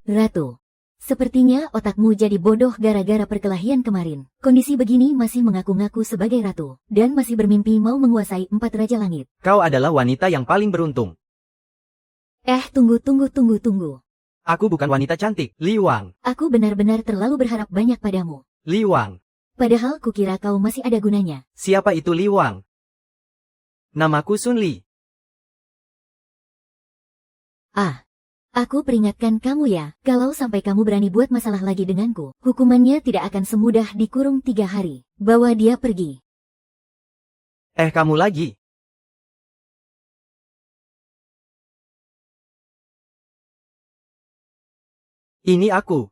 Ratu. Sepertinya otakmu jadi bodoh gara-gara perkelahian kemarin. Kondisi begini masih mengaku-ngaku sebagai ratu, dan masih bermimpi mau menguasai 4 raja langit. Kau adalah wanita yang paling beruntung. Tunggu. Aku bukan wanita cantik, Li Wang. Aku benar-benar terlalu berharap banyak padamu. Li Wang. Padahal kukira kau masih ada gunanya. Siapa itu Li Wang? Namaku Sun Li. Aku peringatkan kamu ya, kalau sampai kamu berani buat masalah lagi denganku, hukumannya tidak akan semudah dikurung 3 hari. Bawa dia pergi. Kamu lagi. Ini aku.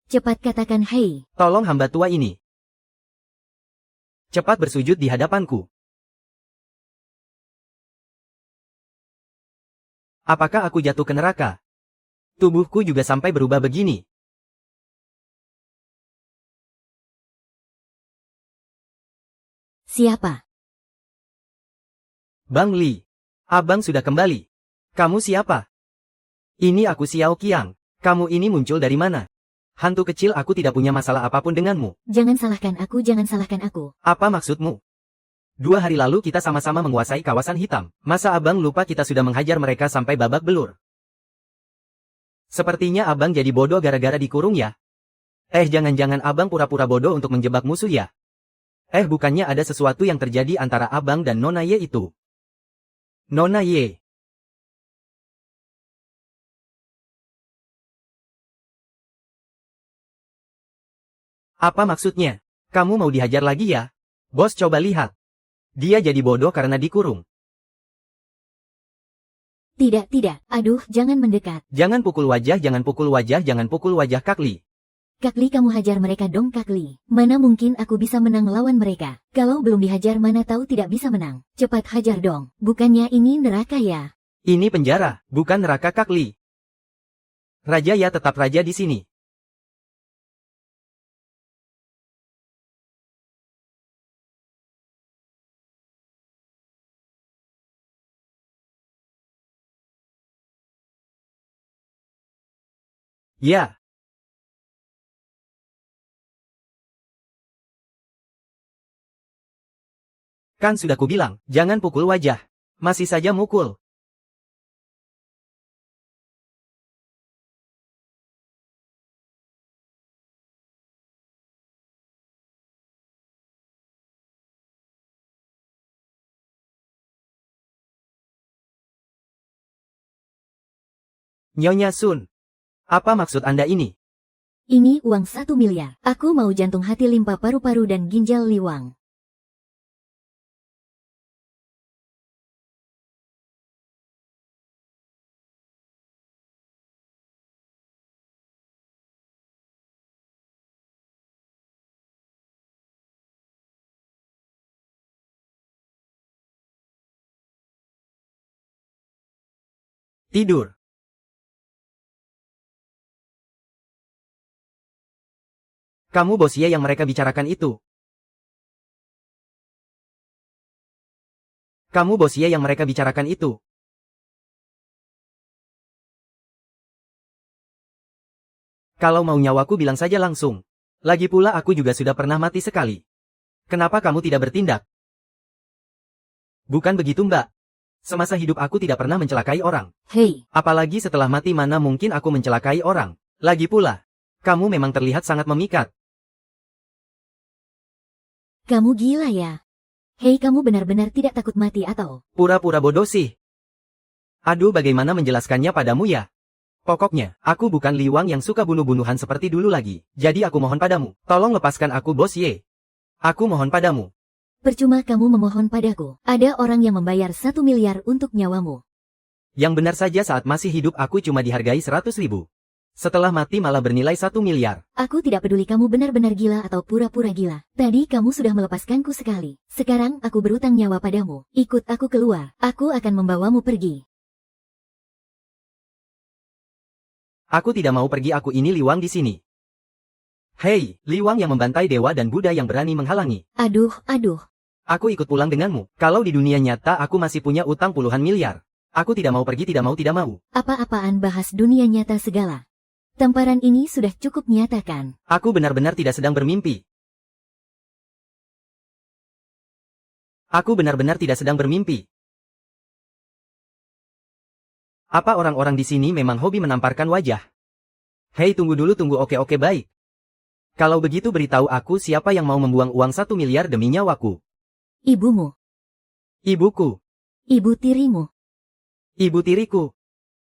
Cepat katakan hei. Tolong hamba tua ini. Cepat bersujud di hadapanku. Apakah aku jatuh ke neraka? Tubuhku juga sampai berubah begini. Siapa? Bang Li. Abang sudah kembali. Kamu siapa? Ini aku Xiao Qiang. Kamu ini muncul dari mana? Hantu kecil, aku tidak punya masalah apapun denganmu. Jangan salahkan aku. Apa maksudmu? 2 hari lalu kita sama-sama menguasai kawasan hitam. Masa abang lupa kita sudah menghajar mereka sampai babak belur? Sepertinya abang jadi bodoh gara-gara dikurung ya? Jangan-jangan abang pura-pura bodoh untuk menjebak musuh ya? Bukannya ada sesuatu yang terjadi antara abang dan Nona Ye itu? Nona Ye. Apa maksudnya? Kamu mau dihajar lagi ya? Bos, coba lihat. Dia jadi bodoh karena dikurung. Tidak. Aduh, jangan mendekat. Jangan pukul wajah Kak Li. Kak Li, kamu hajar mereka dong Kak Li. Mana mungkin aku bisa menang lawan mereka. Kalau belum dihajar mana tahu tidak bisa menang. Cepat hajar dong. Bukannya ini neraka ya? Ini penjara, bukan neraka Kak Li. Raja ya tetap raja di sini. Ya. Kan sudah kubilang, jangan pukul wajah. Masih saja mukul. Nyonya Sun. Apa maksud Anda ini? Ini uang 1 miliar. Aku mau jantung hati limpa paru-paru dan ginjal Li Wang. Tidur. Kamu bos Ye yang mereka bicarakan itu. Kamu bos Ye yang mereka bicarakan itu. Kalau mau nyawaku bilang saja langsung. Lagi pula aku juga sudah pernah mati sekali. Kenapa kamu tidak bertindak? Bukan begitu Mbak. Semasa hidup aku tidak pernah mencelakai orang. Hei. Apalagi setelah mati mana mungkin aku mencelakai orang. Lagi pula, kamu memang terlihat sangat memikat. Kamu gila ya? Hei, kamu benar-benar tidak takut mati atau? Pura-pura bodoh sih. Aduh, bagaimana menjelaskannya padamu ya? Pokoknya, aku bukan Li Wang yang suka bunuh-bunuhan seperti dulu lagi. Jadi aku mohon padamu, tolong lepaskan aku bos Ye. Aku mohon padamu. Percuma kamu memohon padaku. Ada orang yang membayar 1 miliar untuk nyawamu. Yang benar saja saat masih hidup aku cuma dihargai 100.000. Setelah mati malah bernilai 1 miliar. Aku tidak peduli kamu benar-benar gila atau pura-pura gila. Tadi kamu sudah melepaskanku sekali. Sekarang aku berutang nyawa padamu. Ikut aku keluar. Aku akan membawamu pergi. Aku tidak mau pergi, aku ini Li Wang di sini. Hei, Li Wang yang membantai dewa dan Buddha yang berani menghalangi. Aduh. Aku ikut pulang denganmu. Kalau di dunia nyata aku masih punya utang puluhan miliar. Aku tidak mau pergi, tidak mau. Apa-apaan bahas dunia nyata segala. Tamparan ini sudah cukup nyata kan? Aku benar-benar tidak sedang bermimpi. Aku benar-benar tidak sedang bermimpi. Apa orang-orang di sini memang hobi menamparkan wajah? Hei, tunggu dulu, tunggu. Oke, baik. Kalau begitu beritahu aku siapa yang mau membuang uang 1 miliar demi nyawaku. Ibumu. Ibuku. Ibu tirimu. Ibu tiriku.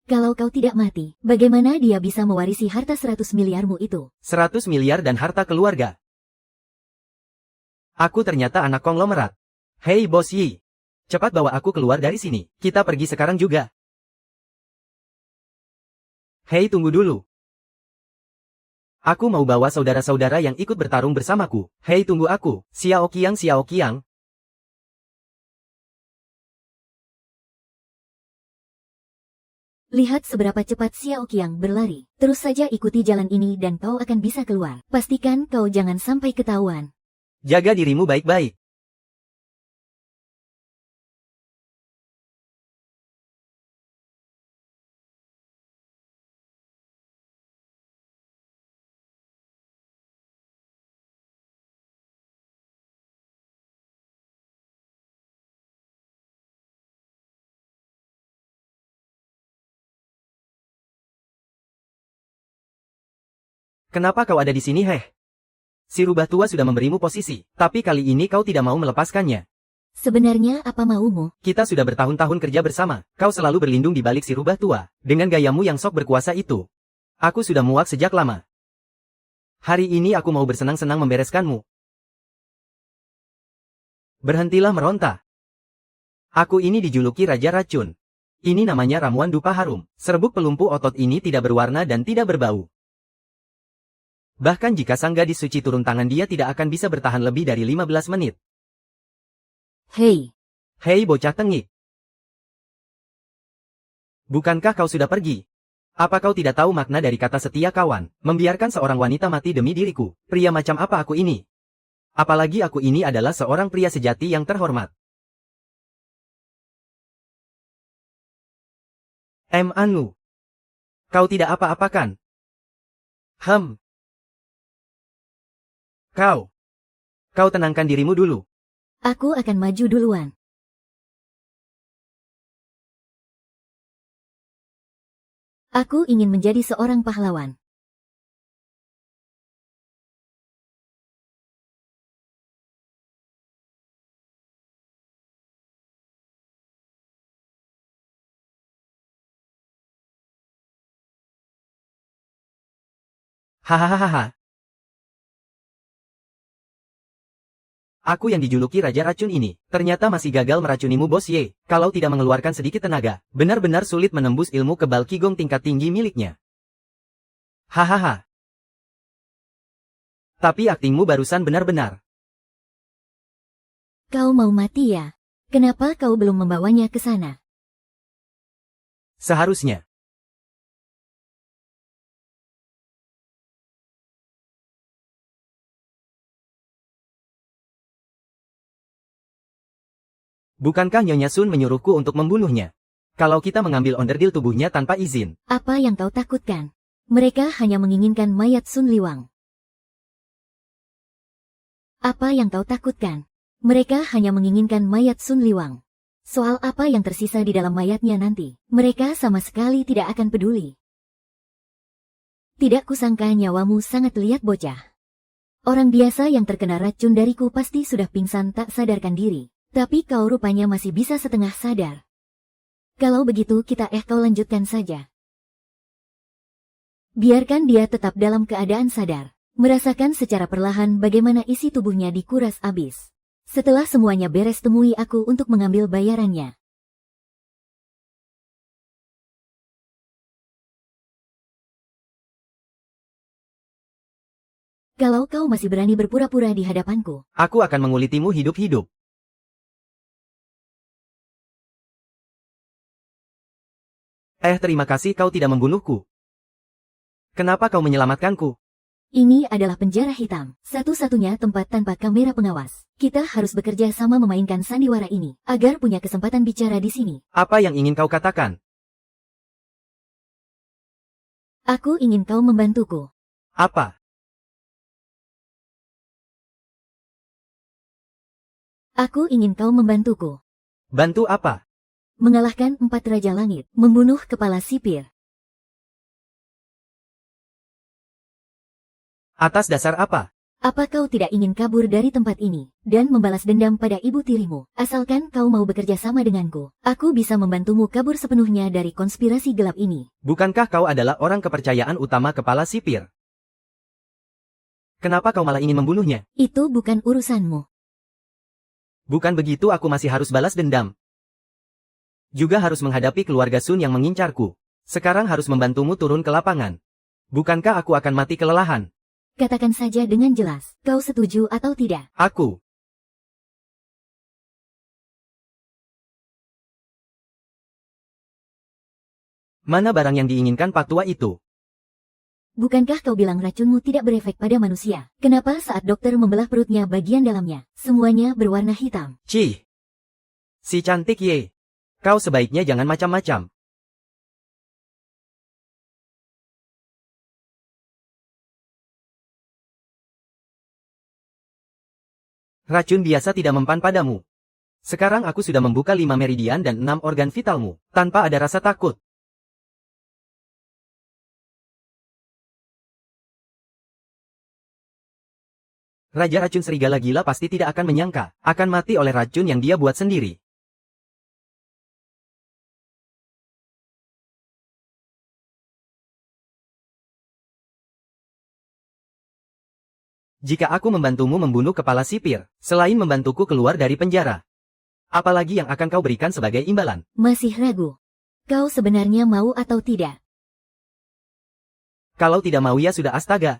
Kalau kau tidak mati, bagaimana dia bisa mewarisi harta 100 miliarmu itu? 100 miliar dan harta keluarga. Aku ternyata anak konglomerat. Hei Bos Yi. Cepat bawa aku keluar dari sini. Kita pergi sekarang juga. Hei, tunggu dulu. Aku mau bawa saudara-saudara yang ikut bertarung bersamaku. Hei, tunggu aku. Xiao Qiang. Lihat seberapa cepat Xiao Qiang berlari. Terus saja ikuti jalan ini dan kau akan bisa keluar. Pastikan kau jangan sampai ketahuan. Jaga dirimu baik-baik. Kenapa kau ada di sini, Heh? Si rubah tua sudah memberimu posisi, tapi kali ini kau tidak mau melepaskannya. Sebenarnya apa maumu? Kita sudah bertahun-tahun kerja bersama, kau selalu berlindung di balik si rubah tua. Dengan gayamu yang sok berkuasa itu, aku sudah muak sejak lama. Hari ini aku mau bersenang-senang membereskanmu. Berhentilah meronta. Aku ini dijuluki Raja Racun. Ini namanya ramuan dupa harum. Serbuk pelumpuh otot ini tidak berwarna dan tidak berbau. Bahkan jika sang gadis suci turun tangan dia tidak akan bisa bertahan lebih dari 15 menit. Hei. Hei bocah tengik. Bukankah kau sudah pergi? Apa kau tidak tahu makna dari kata setia kawan? Membiarkan seorang wanita mati demi diriku. Pria macam apa aku ini? Apalagi aku ini adalah seorang pria sejati yang terhormat. Anu. Kau tidak apa-apakan? Kau tenangkan dirimu dulu. Aku akan maju duluan. Aku ingin menjadi seorang pahlawan. Hahaha. Aku yang dijuluki Raja Racun ini, ternyata masih gagal meracunimu Bos Ye. Kalau tidak mengeluarkan sedikit tenaga, benar-benar sulit menembus ilmu kebal Qigong tingkat tinggi miliknya. Hahaha. Tapi aktingmu barusan benar-benar. Kau mau mati ya? Kenapa kau belum membawanya ke sana? Seharusnya. Bukankah Nyonya Sun menyuruhku untuk membunuhnya? Kalau kita mengambil onderdil tubuhnya tanpa izin. Apa yang kau takutkan? Mereka hanya menginginkan mayat Sun Liwang. Apa yang kau takutkan? Mereka hanya menginginkan mayat Sun Liwang. Soal apa yang tersisa di dalam mayatnya nanti, mereka sama sekali tidak akan peduli. Tidak kusangka nyawamu sangat liat bocah. Orang biasa yang terkena racun dariku pasti sudah pingsan tak sadarkan diri. Tapi kau rupanya masih bisa setengah sadar. Kalau begitu kau lanjutkan saja. Biarkan dia tetap dalam keadaan sadar. Merasakan secara perlahan bagaimana isi tubuhnya dikuras habis. Setelah semuanya beres temui aku untuk mengambil bayarannya. Kalau kau masih berani berpura-pura di hadapanku, aku akan mengulitimu hidup-hidup. Terima kasih kau tidak membunuhku. Kenapa kau menyelamatkanku? Ini adalah penjara hitam, satu-satunya tempat tanpa kamera pengawas. Kita harus bekerja sama memainkan sandiwara ini, agar punya kesempatan bicara di sini. Apa yang ingin kau katakan? Aku ingin kau membantuku. Apa? Aku ingin kau membantuku. Bantu apa? Mengalahkan 4 Raja Langit, membunuh kepala sipir. Atas dasar apa? Apa kau tidak ingin kabur dari tempat ini, dan membalas dendam pada ibu tirimu? Asalkan kau mau bekerja sama denganku, aku bisa membantumu kabur sepenuhnya dari konspirasi gelap ini. Bukankah kau adalah orang kepercayaan utama kepala sipir? Kenapa kau malah ingin membunuhnya? Itu bukan urusanmu. Bukan begitu, aku masih harus balas dendam. Juga harus menghadapi keluarga Sun yang mengincarku. Sekarang harus membantumu turun ke lapangan. Bukankah aku akan mati kelelahan? Katakan saja dengan jelas, kau setuju atau tidak? Aku. Mana barang yang diinginkan Pak Tua itu? Bukankah kau bilang racunmu tidak berefek pada manusia? Kenapa saat dokter membelah perutnya bagian dalamnya, semuanya berwarna hitam? Cih. Si cantik Ye. Kau sebaiknya jangan macam-macam. Racun biasa tidak mempan padamu. Sekarang aku sudah membuka 5 meridian dan 6 organ vitalmu, tanpa ada rasa takut. Raja racun serigala gila pasti tidak akan menyangka, akan mati oleh racun yang dia buat sendiri. Jika aku membantumu membunuh kepala sipir, selain membantuku keluar dari penjara, apalagi yang akan kau berikan sebagai imbalan? Masih ragu. Kau sebenarnya mau atau tidak? Kalau tidak mau ya sudah, astaga.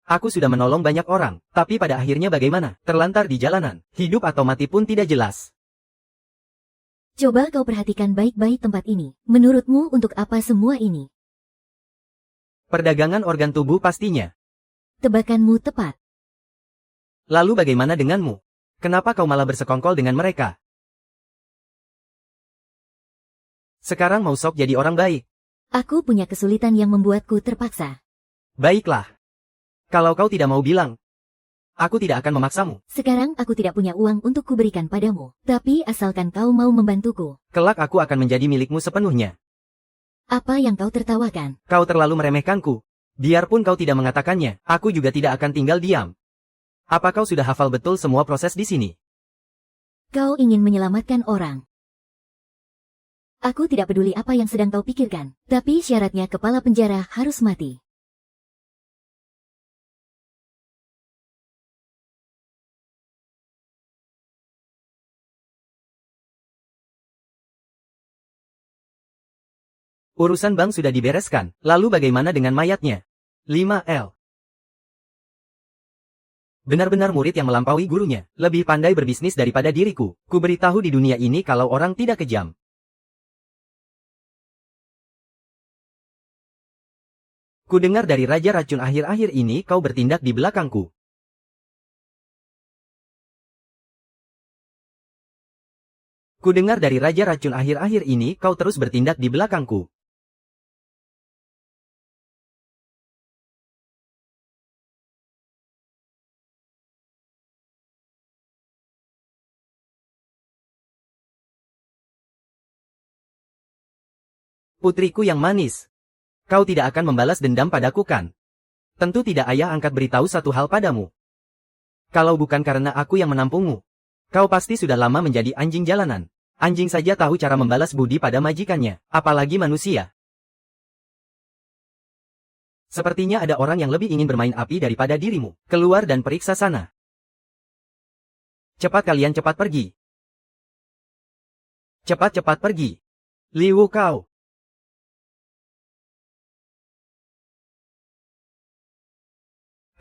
Aku sudah menolong banyak orang, tapi pada akhirnya bagaimana? Terlantar di jalanan, hidup atau mati pun tidak jelas. Coba kau perhatikan baik-baik tempat ini. Menurutmu untuk apa semua ini? Perdagangan organ tubuh pastinya. Tebakanmu tepat. Lalu bagaimana denganmu? Kenapa kau malah bersekongkol dengan mereka? Sekarang mau sok jadi orang baik. Aku punya kesulitan yang membuatku terpaksa. Baiklah. Kalau kau tidak mau bilang, aku tidak akan memaksamu. Sekarang aku tidak punya uang untuk kuberikan padamu, tapi asalkan kau mau membantuku. Kelak aku akan menjadi milikmu sepenuhnya. Apa yang kau tertawakan? Kau terlalu meremehkanku. Biarpun kau tidak mengatakannya, aku juga tidak akan tinggal diam. Apa kau sudah hafal betul semua proses di sini? Kau ingin menyelamatkan orang. Aku tidak peduli apa yang sedang kau pikirkan, tapi syaratnya kepala penjara harus mati. Urusan bank sudah dibereskan, lalu bagaimana dengan mayatnya? 5L. Benar-benar murid yang melampaui gurunya, lebih pandai berbisnis daripada diriku. Ku beritahu di dunia ini kalau orang tidak kejam. Ku dengar dari Raja Racun akhir-akhir ini kau bertindak di belakangku. Ku dengar dari Raja Racun akhir-akhir ini kau terus bertindak di belakangku. Putriku yang manis. Kau tidak akan membalas dendam padaku kan? Tentu tidak, ayah angkat beritahu satu hal padamu. Kalau bukan karena aku yang menampungmu, kau pasti sudah lama menjadi anjing jalanan. Anjing saja tahu cara membalas budi pada majikannya, apalagi manusia. Sepertinya ada orang yang lebih ingin bermain api daripada dirimu. Keluar dan periksa sana. Cepat kalian, cepat pergi. Cepat-cepat pergi. Liu kau.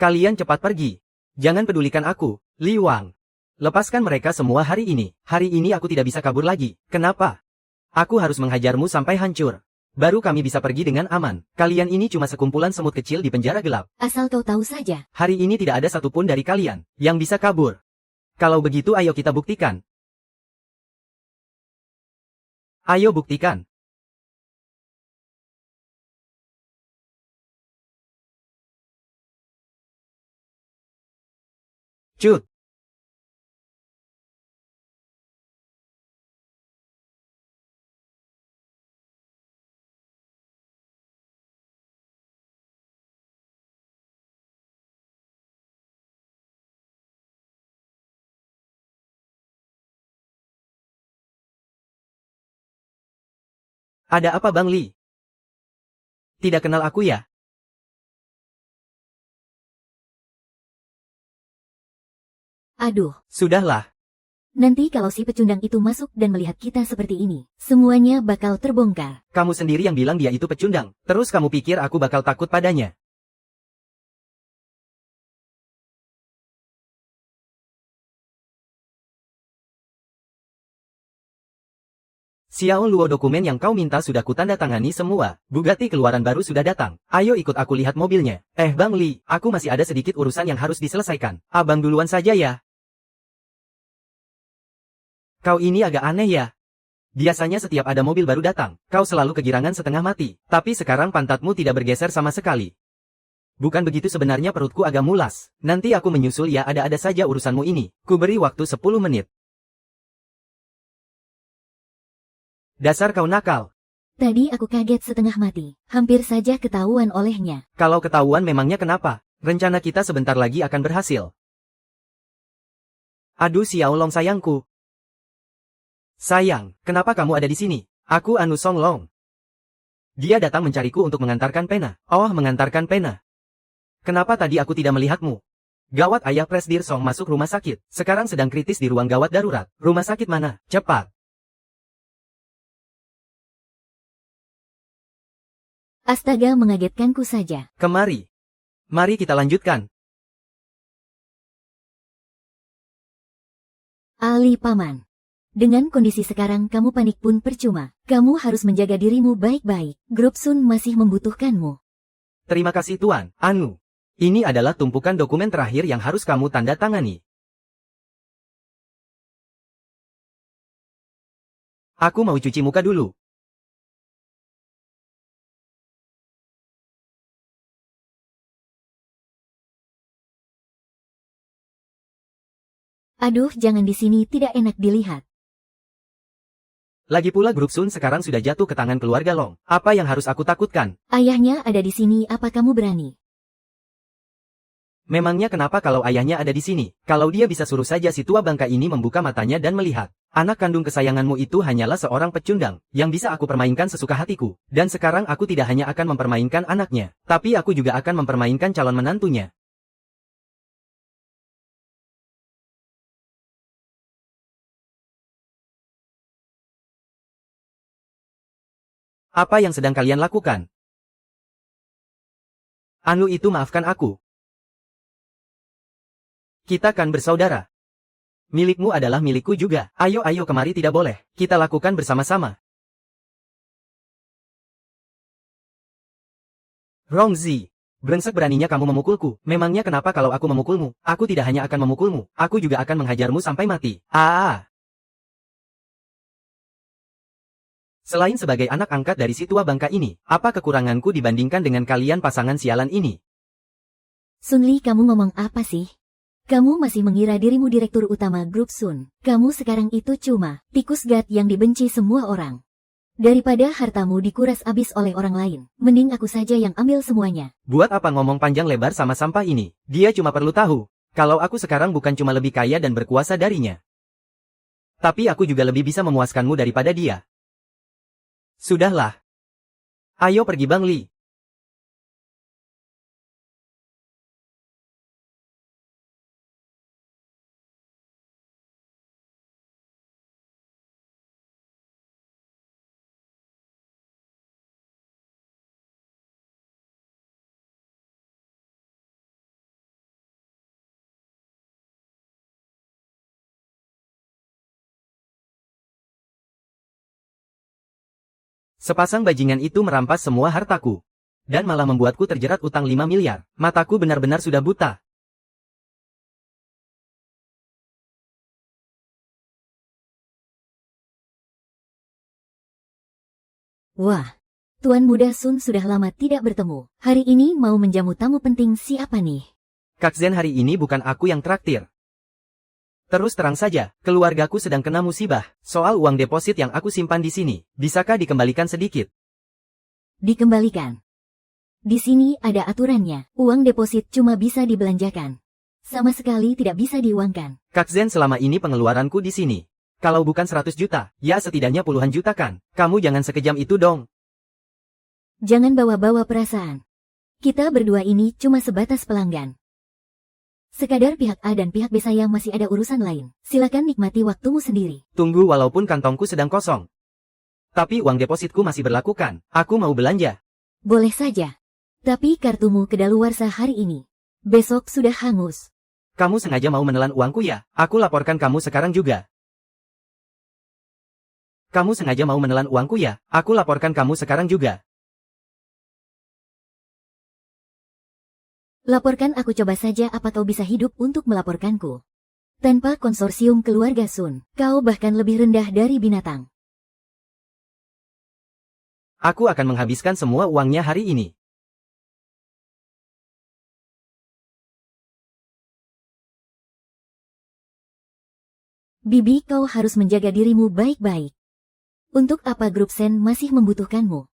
Kalian cepat pergi. Jangan pedulikan aku, Li Wang. Lepaskan mereka semua hari ini. Hari ini aku tidak bisa kabur lagi. Kenapa? Aku harus menghajarmu sampai hancur. baru kami bisa pergi dengan aman. Kalian ini cuma sekumpulan semut kecil di penjara gelap. Asal kau tahu saja. Hari ini tidak ada satupun dari kalian yang bisa kabur. Kalau begitu ayo kita buktikan. Ayo buktikan. Cut. Ada apa Bang Li? Tidak kenal aku ya? Aduh, Sudahlah. nanti kalau si pecundang itu masuk dan melihat kita seperti ini, semuanya bakal terbongkar. Kamu sendiri yang bilang dia itu pecundang. Terus kamu pikir aku bakal takut padanya? Xiao Luo, dokumen yang kau minta sudah kutandatangani semua. Bugatti keluaran baru sudah datang. Ayo ikut aku lihat mobilnya. Bang Li, aku masih ada sedikit urusan yang harus diselesaikan. Abang duluan saja ya. Kau ini agak aneh ya. Biasanya setiap ada mobil baru datang, kau selalu kegirangan setengah mati. Tapi sekarang pantatmu tidak bergeser sama sekali. Bukan begitu, sebenarnya perutku agak mulas. Nanti aku menyusul ya, ada-ada saja urusanmu ini. Ku beri waktu 10 menit. Dasar kau nakal. Tadi aku kaget setengah mati, hampir saja ketahuan olehnya. Kalau ketahuan memangnya kenapa? Rencana kita sebentar lagi akan berhasil. Aduh Xiao Long sayangku. Sayang, kenapa kamu ada di sini? Aku Anu Song Long. Dia datang mencariku untuk mengantarkan pena. Oh, mengantarkan pena. Kenapa tadi aku tidak melihatmu? Gawat, ayah Presdir Song masuk rumah sakit. Sekarang sedang kritis di ruang gawat darurat. Rumah sakit mana? Cepat. Astaga, mengagetkanku saja. Kemari. Mari kita lanjutkan. Ali Paman. Dengan kondisi sekarang kamu panik pun percuma. Kamu harus menjaga dirimu baik-baik. Grup Sun masih membutuhkanmu. Terima kasih Tuan, Anu. Ini adalah tumpukan dokumen terakhir yang harus kamu tanda tangani. Aku mau cuci muka dulu. Aduh, jangan di sini, tidak enak dilihat. Lagi pula grup Sun sekarang sudah jatuh ke tangan keluarga Long. Apa yang harus aku takutkan? Ayahnya ada di sini, apa kamu berani? Memangnya kenapa kalau ayahnya ada di sini? Kalau dia bisa, suruh saja si tua bangka ini membuka matanya dan melihat. Anak kandung kesayanganmu itu hanyalah seorang pecundang, yang bisa aku permainkan sesuka hatiku. Dan sekarang aku tidak hanya akan mempermainkan anaknya, tapi aku juga akan mempermainkan calon menantunya. Apa yang sedang kalian lakukan? Anu itu, maafkan aku. Kita kan bersaudara. Milikmu adalah milikku juga. Ayo kemari, tidak boleh. Kita lakukan bersama-sama. Rongzi, brengsek, beraninya kamu memukulku. Memangnya kenapa kalau aku memukulmu? Aku tidak hanya akan memukulmu, aku juga akan menghajarmu sampai mati. Selain sebagai anak angkat dari si tua bangka ini, apa kekuranganku dibandingkan dengan kalian pasangan sialan ini? Sun Li, kamu ngomong apa sih? Kamu masih mengira dirimu direktur utama grup Sun. Kamu sekarang itu cuma tikus gat yang dibenci semua orang. Daripada hartamu dikuras habis oleh orang lain, mending aku saja yang ambil semuanya. Buat apa ngomong panjang lebar sama sampah ini? Dia cuma perlu tahu, kalau aku sekarang bukan cuma lebih kaya dan berkuasa darinya. Tapi aku juga lebih bisa memuaskanmu daripada dia. Sudahlah. Ayo pergi Bang Li. Sepasang bajingan itu merampas semua hartaku. Dan malah membuatku terjerat utang 5 miliar. Mataku benar-benar sudah buta. Wah, Tuan Muda Sun sudah lama tidak bertemu. Hari ini mau menjamu tamu penting siapa nih? Kak Zen, hari ini bukan aku yang traktir. Terus terang saja, keluargaku sedang kena musibah. Soal uang deposit yang aku simpan di sini, bisakah dikembalikan sedikit? Dikembalikan. Di sini ada aturannya, uang deposit cuma bisa dibelanjakan. Sama sekali tidak bisa diuangkan. Kak Zen, selama ini pengeluaranku di sini. Kalau bukan 100 juta, ya setidaknya puluhan juta kan? Kamu jangan sekejam itu dong. Jangan bawa-bawa perasaan. Kita berdua ini cuma sebatas pelanggan. Sekadar pihak A dan pihak B saya masih ada urusan lain. Silakan nikmati waktumu sendiri. Tunggu, walaupun kantongku sedang kosong. Tapi uang depositku masih berlakukan. Aku mau belanja. Boleh saja. Tapi kartumu kedaluarsa hari ini. Besok sudah hangus. Kamu sengaja mau menelan uangku ya? Aku laporkan kamu sekarang juga. Kamu sengaja mau menelan uangku ya? Aku laporkan kamu sekarang juga. Laporkan, aku coba saja apa kau bisa hidup untuk melaporkanku. Tanpa konsorsium keluarga Sun, kau bahkan lebih rendah dari binatang. Aku akan menghabiskan semua uangnya hari ini. Bibi, kau harus menjaga dirimu baik-baik. Untuk apa grup Sen masih membutuhkanmu?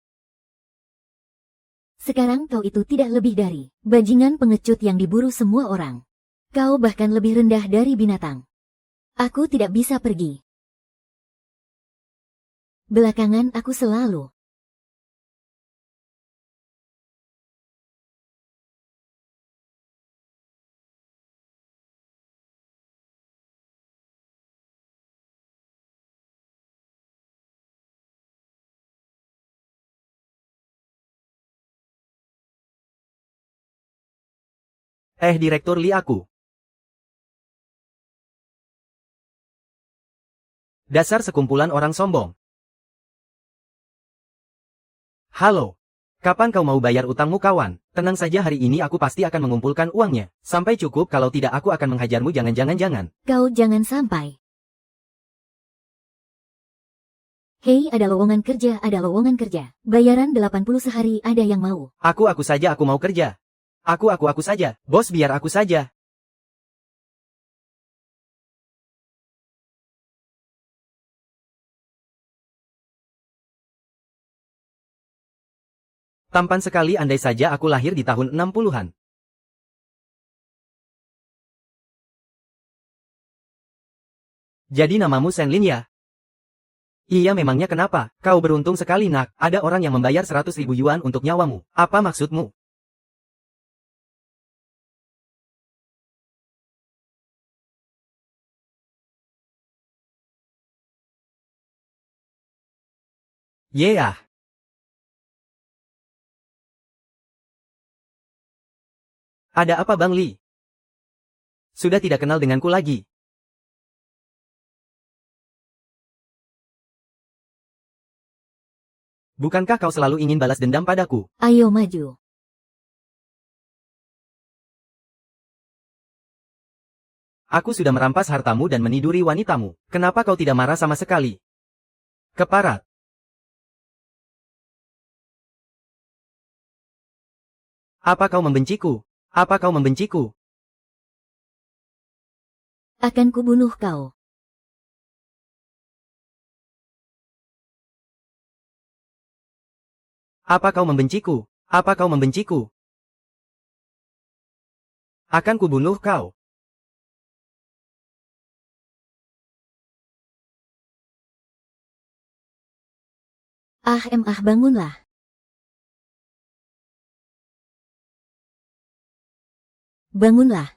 Sekarang kau itu tidak lebih dari bajingan pengecut yang diburu semua orang. Kau bahkan lebih rendah dari binatang. Aku tidak bisa pergi. Belakangan aku selalu Direktur Li, aku. Dasar sekumpulan orang sombong. Halo. Kapan kau mau bayar utangmu, kawan? Tenang saja, hari ini aku pasti akan mengumpulkan uangnya. Sampai cukup, kalau tidak aku akan menghajarmu. Jangan. Kau jangan sampai. Hei, ada lowongan kerja. Bayaran 80 sehari, ada yang mau? Aku saja, aku mau kerja. Aku saja. Bos, biar aku saja. Tampan sekali, andai saja aku lahir di tahun 60-an. Jadi namamu Senlin ya? Iya, memangnya kenapa? Kau beruntung sekali, nak. Ada orang yang membayar 100.000 yuan untuk nyawamu. Apa maksudmu? Yeah. Ada apa, Bang Li? Sudah tidak kenal denganku lagi. Bukankah kau selalu ingin balas dendam padaku? Ayo maju. Aku sudah merampas hartamu dan meniduri wanitamu. Kenapa kau tidak marah sama sekali? Keparat. Apa kau membenciku? Akan kubunuh kau. Apa kau membenciku? Akan kubunuh kau. Bangunlah. Bangunlah.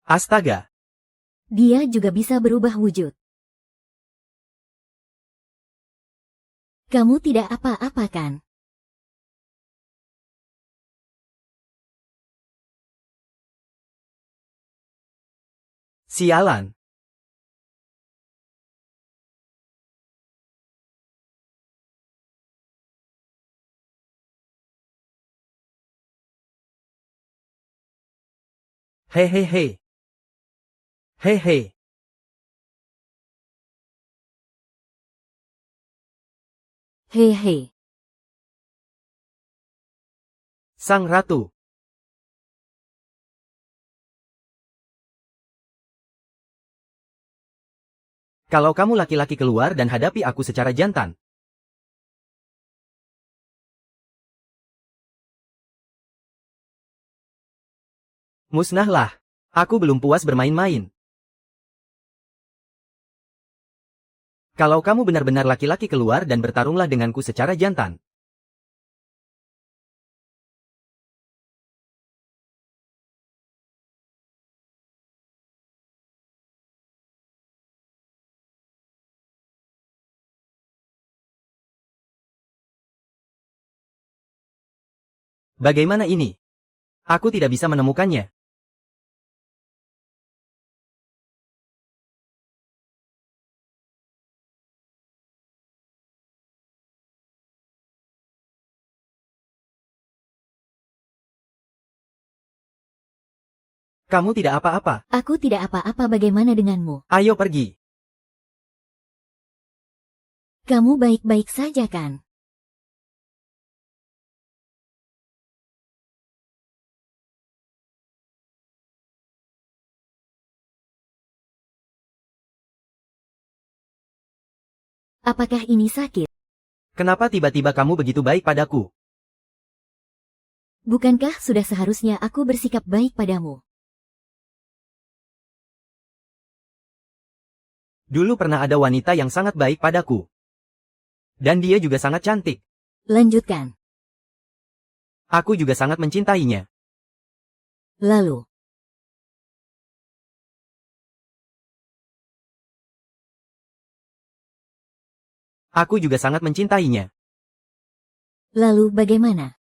Astaga. Dia juga bisa berubah wujud. Kamu tidak apa-apa kan? Sialan. Hehehe. Hehe. Hehe. Sang Ratu. Kalau kamu laki-laki keluar dan hadapi aku secara jantan. Musnahlah. Aku belum puas bermain-main. Kalau kamu benar-benar laki-laki keluar dan bertarunglah denganku secara jantan. Bagaimana ini? Aku tidak bisa menemukannya. Kamu tidak apa-apa. Aku tidak apa-apa, bagaimana denganmu? Ayo pergi. Kamu baik-baik saja kan? Apakah ini sakit? Kenapa tiba-tiba kamu begitu baik padaku? Bukankah sudah seharusnya aku bersikap baik padamu? Dulu pernah ada wanita yang sangat baik padaku. Dan dia juga sangat cantik. Lanjutkan. Aku juga sangat mencintainya. Lalu. Aku juga sangat mencintainya. Lalu bagaimana?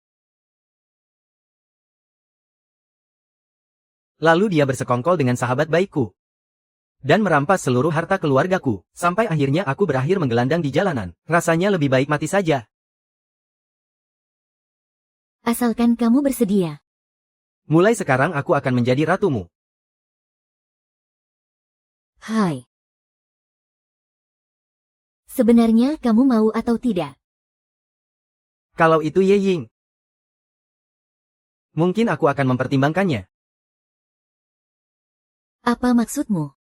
Lalu dia bersekongkol dengan sahabat baikku. Dan merampas seluruh harta keluargaku. Sampai akhirnya aku berakhir menggelandang di jalanan. Rasanya lebih baik mati saja. Asalkan kamu bersedia. Mulai sekarang aku akan menjadi ratumu. Hai. Sebenarnya kamu mau atau tidak? Kalau itu Ye Ying, mungkin aku akan mempertimbangkannya. Apa maksudmu?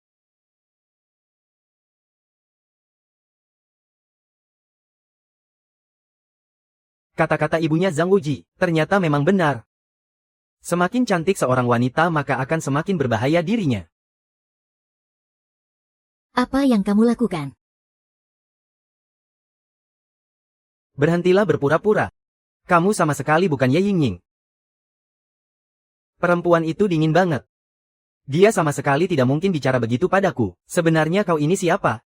Kata-kata ibunya Zhang Wuji, ternyata memang benar. Semakin cantik seorang wanita maka akan semakin berbahaya dirinya. Apa yang kamu lakukan? Berhentilah berpura-pura. Kamu sama sekali bukan Ye Ying. Perempuan itu dingin banget. Dia sama sekali tidak mungkin bicara begitu padaku. Sebenarnya kau ini siapa?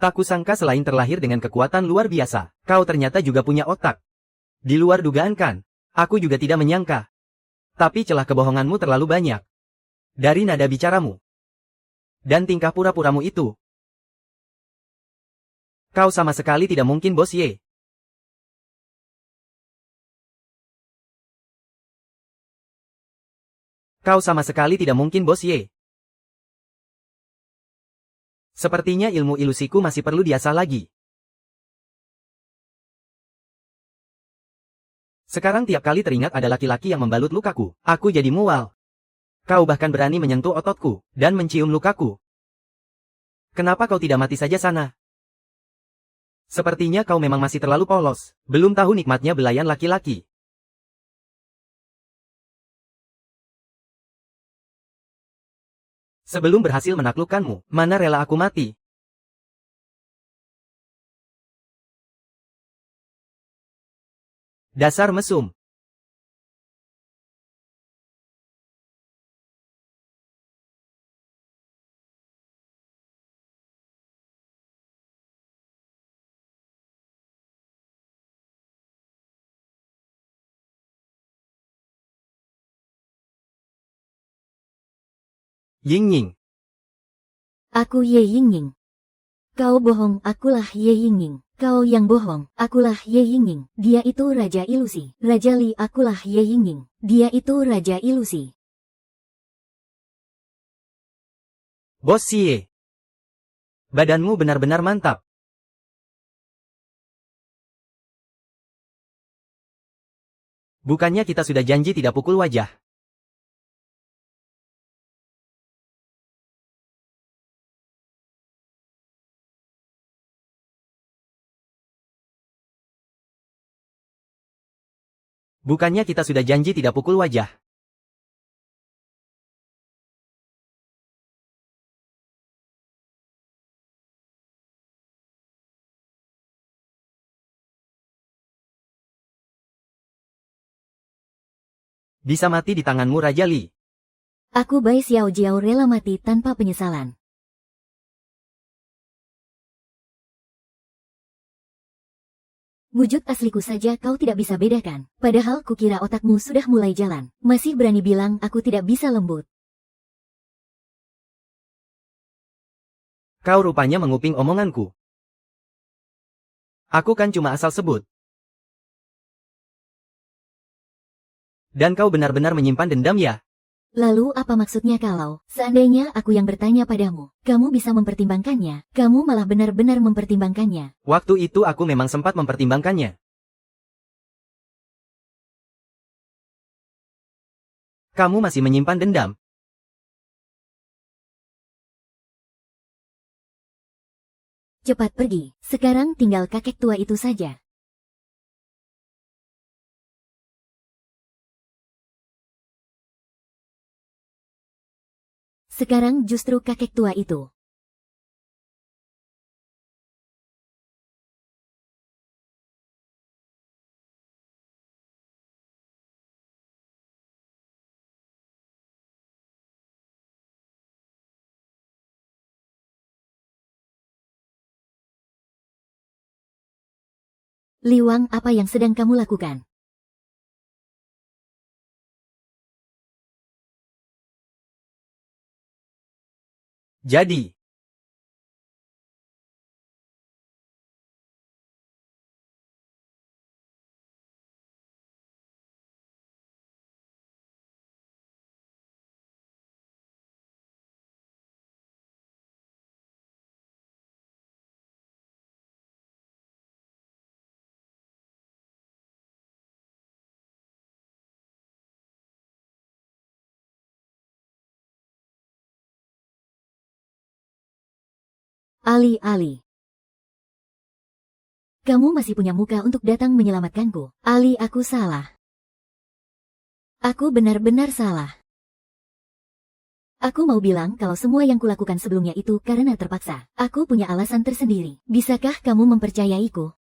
Tak kusangka selain terlahir dengan kekuatan luar biasa, kau ternyata juga punya otak. Di luar dugaan kan? Aku juga tidak menyangka. Tapi celah kebohonganmu terlalu banyak. Dari nada bicaramu. Dan tingkah pura-puramu itu. Kau sama sekali tidak mungkin Bos Ye. Kau sama sekali tidak mungkin Bos Ye. Sepertinya ilmu ilusiku masih perlu diasah lagi. Sekarang tiap kali teringat ada laki-laki yang membalut lukaku, aku jadi mual. Kau bahkan berani menyentuh ototku, dan mencium lukaku. Kenapa kau tidak mati saja sana? Sepertinya kau memang masih terlalu polos, belum tahu nikmatnya belayan laki-laki. Sebelum berhasil menaklukkanmu, mana rela aku mati. Dasar mesum. Yingying. Aku Ye Yingying. Kau bohong, akulah Ye Yingying. Kau yang bohong, akulah Ye Yingying. Dia itu Raja Ilusi. Raja Li, akulah Ye Yingying. Dia itu Raja Ilusi. Bos Xie. Badanmu benar-benar mantap. Bukannya kita sudah janji tidak pukul wajah? Bukannya kita sudah janji tidak pukul wajah? Bisa mati di tanganmu Raja Li. Aku Bai Xiao Jiao rela mati tanpa penyesalan. Wujud asliku saja kau tidak bisa bedakan. Padahal kukira otakmu sudah mulai jalan. Masih berani bilang aku tidak bisa lembut. Kau rupanya menguping omonganku. Aku kan cuma asal sebut. Dan kau benar-benar menyimpan dendam ya? Lalu apa maksudnya kalau, seandainya aku yang bertanya padamu, kamu bisa mempertimbangkannya, kamu malah benar-benar mempertimbangkannya. Waktu itu aku memang sempat mempertimbangkannya. Kamu masih menyimpan dendam? Cepat pergi, sekarang tinggal kakek tua itu saja. Sekarang justru kakek tua itu. Liwang, apa yang sedang kamu lakukan? Jadi, Ali. Kamu masih punya muka untuk datang menyelamatkanku. Ali, aku salah. Aku benar-benar salah. Aku mau bilang kalau semua yang kulakukan sebelumnya itu karena terpaksa. Aku punya alasan tersendiri. Bisakah kamu mempercayaiku?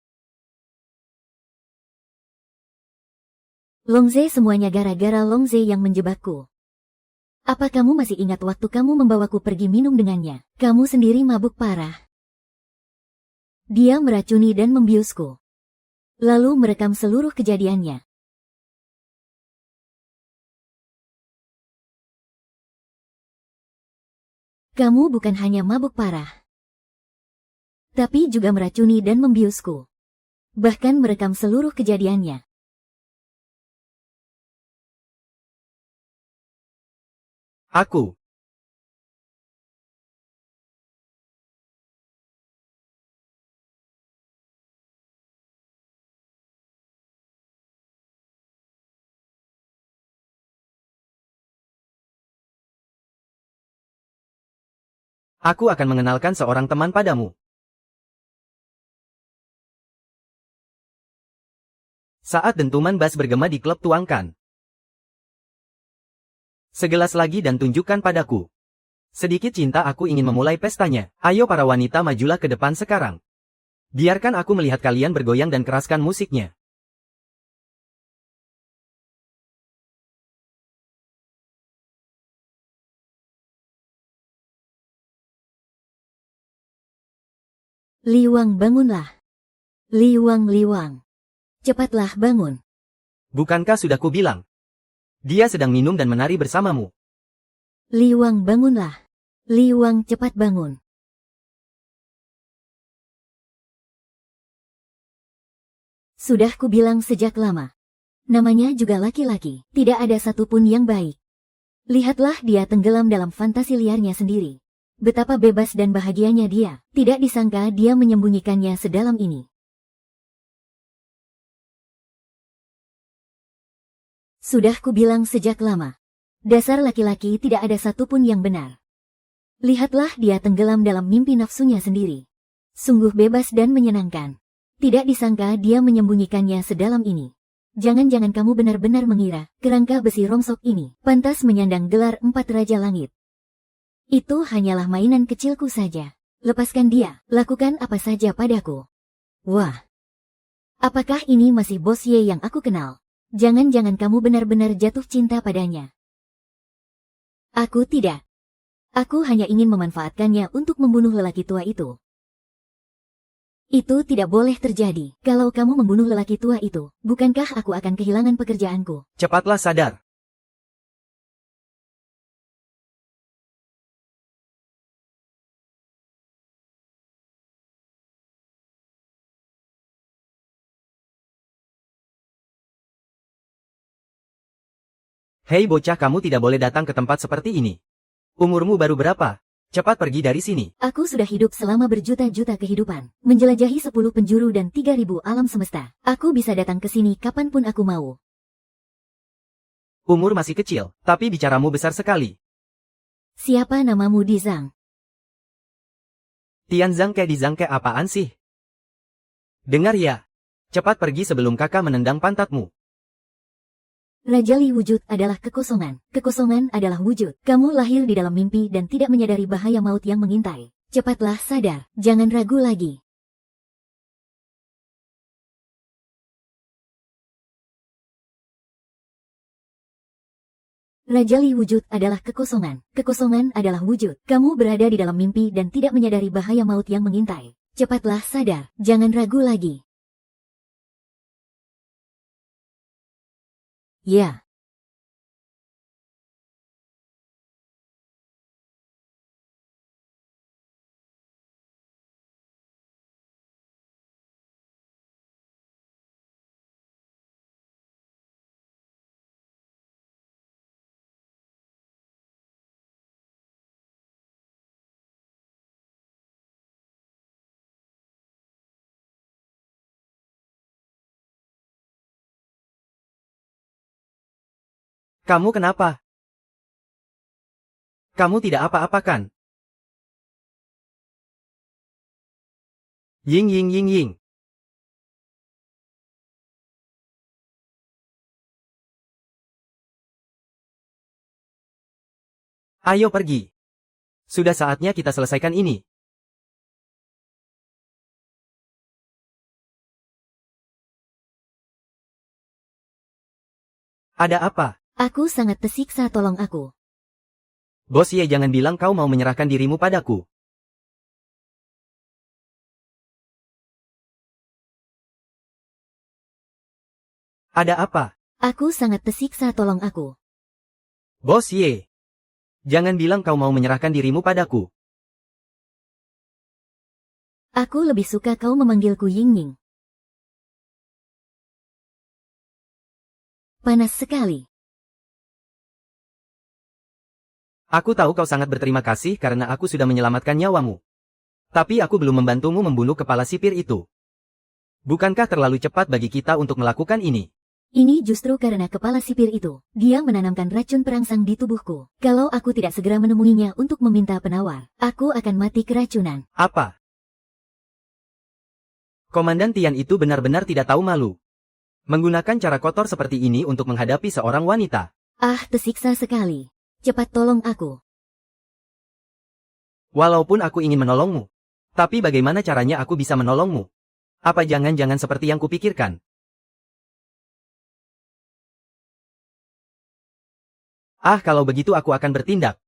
Longze, semuanya gara-gara Longze yang menjebakku. Apa kamu masih ingat waktu kamu membawaku pergi minum dengannya? Kamu sendiri mabuk parah. Dia meracuni dan membiusku. Lalu merekam seluruh kejadiannya. Kamu bukan hanya mabuk parah, tapi juga meracuni dan membiusku. Bahkan merekam seluruh kejadiannya. aku. Aku akan mengenalkan seorang teman padamu. Saat dentuman bass bergema di klub tuangkan. Segelas lagi dan tunjukkan padaku. Sedikit cinta, aku ingin memulai pestanya. Ayo para wanita, majulah ke depan sekarang. Biarkan aku melihat kalian bergoyang dan keraskan musiknya. Liwang, bangunlah. Liwang. Cepatlah bangun. Bukankah sudah kubilang? Dia sedang minum dan menari bersamamu. Liwang, bangunlah. Liwang, cepat bangun. Sudah kubilang sejak lama. Namanya juga laki-laki, tidak ada satupun yang baik. Lihatlah dia tenggelam dalam fantasi liarnya sendiri. Betapa bebas dan bahagianya dia, tidak disangka dia menyembunyikannya sedalam ini. Sudah kubilang sejak lama. Dasar laki-laki tidak ada satupun yang benar. Lihatlah dia tenggelam dalam mimpi nafsunya sendiri. Sungguh bebas dan menyenangkan. Tidak disangka dia menyembunyikannya sedalam ini. Jangan-jangan kamu benar-benar mengira, kerangka besi rongsok ini pantas menyandang gelar 4 Raja Langit. Itu hanyalah mainan kecilku saja. Lepaskan dia, lakukan apa saja padaku. Wah. Apakah ini masih Bos Ye yang aku kenal? Jangan-jangan kamu benar-benar jatuh cinta padanya. Aku tidak. Aku hanya ingin memanfaatkannya untuk membunuh lelaki tua itu. Itu tidak boleh terjadi. Kalau kamu membunuh lelaki tua itu, bukankah aku akan kehilangan pekerjaanku? Cepatlah sadar. Hei bocah, kamu tidak boleh datang ke tempat seperti ini. Umurmu baru berapa? Cepat pergi dari sini. Aku sudah hidup selama berjuta-juta kehidupan, menjelajahi 10 penjuru dan 3000 alam semesta. Aku bisa datang ke sini kapanpun aku mau. Umur masih kecil, tapi bicaramu besar sekali. Siapa namamu Dizang? Tianzangke Dizangke apaan sih? Dengar ya. Cepat pergi sebelum kakak menendang pantatmu. Rajali wujud adalah kekosongan. Kekosongan adalah wujud. Kamu lahir di dalam mimpi dan tidak menyadari bahaya maut yang mengintai. Cepatlah sadar, jangan ragu lagi. Rajali wujud adalah kekosongan. Kekosongan adalah wujud. Kamu berada di dalam mimpi dan tidak menyadari bahaya maut yang mengintai. Cepatlah sadar, jangan ragu lagi. Ya. Kamu kenapa? Kamu tidak apa-apa kan? Ying ying ying ying. Ayo pergi. Sudah saatnya kita selesaikan ini. Ada apa? Aku sangat tersiksa, tolong aku. Bos Ye, jangan bilang kau mau menyerahkan dirimu padaku. Ada apa? Aku sangat tersiksa, tolong aku. Bos Ye. Jangan bilang kau mau menyerahkan dirimu padaku. Aku lebih suka kau memanggilku Ying Ying. Panas sekali. Aku tahu kau sangat berterima kasih karena aku sudah menyelamatkan nyawamu. Tapi aku belum membantumu membunuh kepala sipir itu. Bukankah terlalu cepat bagi kita untuk melakukan ini? Ini justru karena kepala sipir itu. Dia menanamkan racun perangsang di tubuhku. Kalau aku tidak segera menemuinya untuk meminta penawar, aku akan mati keracunan. Apa? Komandan Tian itu benar-benar tidak tahu malu. Menggunakan cara kotor seperti ini untuk menghadapi seorang wanita. Ah, tersiksa sekali. Cepat tolong aku. Walaupun aku ingin menolongmu. Tapi bagaimana caranya aku bisa menolongmu? Apa jangan-jangan seperti yang kupikirkan? Ah, kalau begitu aku akan bertindak.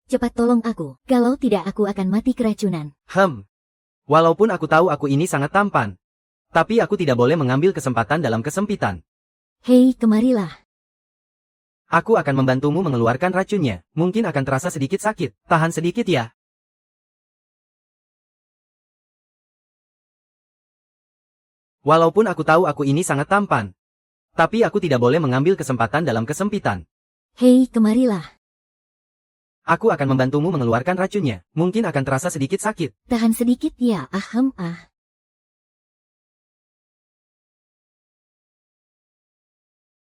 Cepat tolong aku. Kalau tidak aku akan mati keracunan. Walaupun aku tahu aku ini sangat tampan. Tapi aku tidak boleh mengambil kesempatan dalam kesempitan. Hei, kemarilah. Aku akan membantumu mengeluarkan racunnya. Mungkin akan terasa sedikit sakit. Tahan sedikit ya. Walaupun aku tahu aku ini sangat tampan. Tapi aku tidak boleh mengambil kesempatan dalam kesempitan. Hei, kemarilah. Aku akan membantumu mengeluarkan racunnya. Mungkin akan terasa sedikit sakit. Tahan sedikit ya,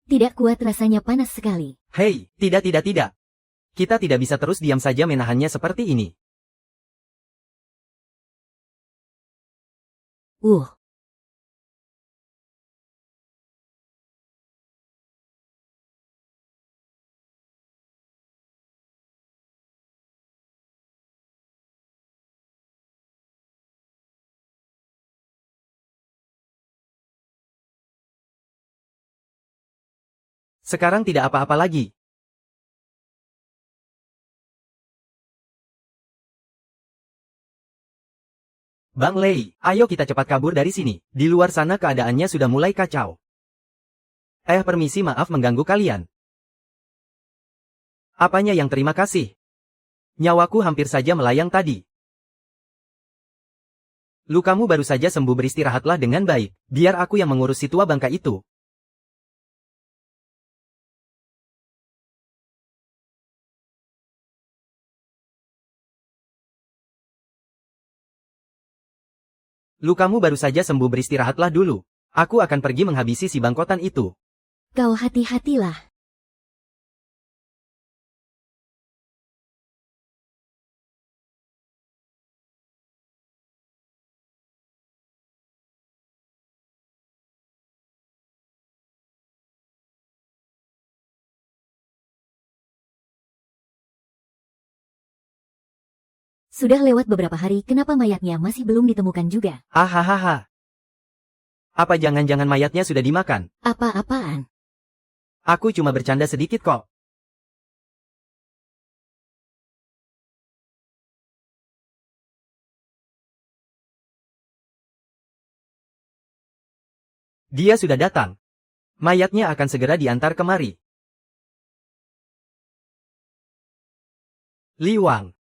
Tidak kuat rasanya panas sekali. Hei, tidak. Kita tidak bisa terus diam saja menahannya seperti ini. Sekarang tidak apa-apa lagi. Bang Lei, ayo kita cepat kabur dari sini. Di luar sana keadaannya sudah mulai kacau. Permisi, maaf mengganggu kalian. Apanya yang terima kasih? Nyawaku hampir saja melayang tadi. Lukamu baru saja sembuh, beristirahatlah dengan baik. Biar aku yang mengurus si tua bangka itu. Lukamu baru saja sembuh, beristirahatlah dulu. Aku akan pergi menghabisi si bangkotan itu. Kau hati-hatilah. Sudah lewat beberapa hari, kenapa mayatnya masih belum ditemukan juga? Hahaha. Apa jangan-jangan mayatnya sudah dimakan? Apa-apaan? Aku cuma bercanda sedikit kok. Dia sudah datang. Mayatnya akan segera diantar kemari. Li Wang.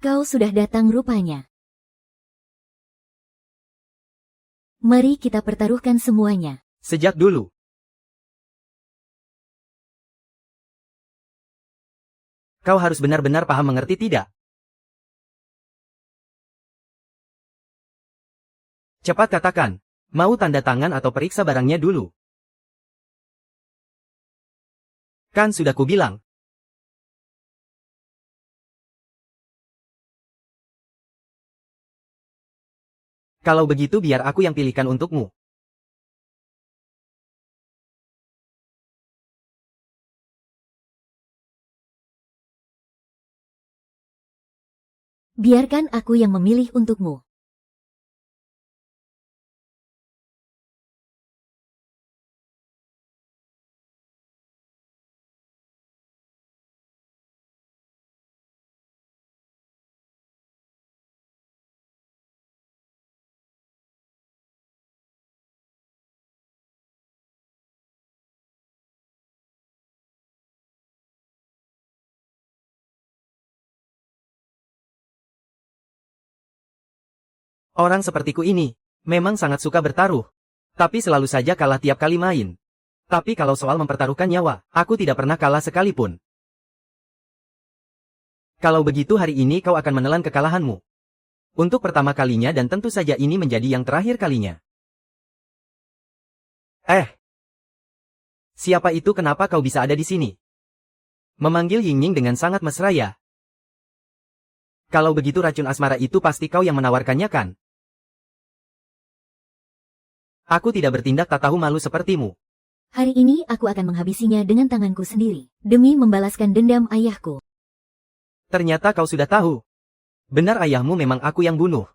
Kau sudah datang rupanya. Mari kita pertaruhkan semuanya. Sejak dulu. Kau harus benar-benar paham, mengerti tidak? Cepat katakan, mau tanda tangan atau periksa barangnya dulu? Kan sudah kubilang. Kalau begitu biar aku yang pilihkan untukmu. Biarkan aku yang memilih untukmu. Orang sepertiku ini, memang sangat suka bertaruh. Tapi selalu saja kalah tiap kali main. Tapi kalau soal mempertaruhkan nyawa, aku tidak pernah kalah sekalipun. Kalau begitu hari ini kau akan menelan kekalahanmu. Untuk pertama kalinya dan tentu saja ini menjadi yang terakhir kalinya. Siapa itu, kenapa kau bisa ada di sini? Memanggil Yingning dengan sangat mesra ya. Kalau begitu racun asmara itu pasti kau yang menawarkannya kan? Aku tidak bertindak tak tahu malu sepertimu. Hari ini aku akan menghabisinya dengan tanganku sendiri, demi membalaskan dendam ayahku. Ternyata kau sudah tahu. Benar, ayahmu memang aku yang bunuh.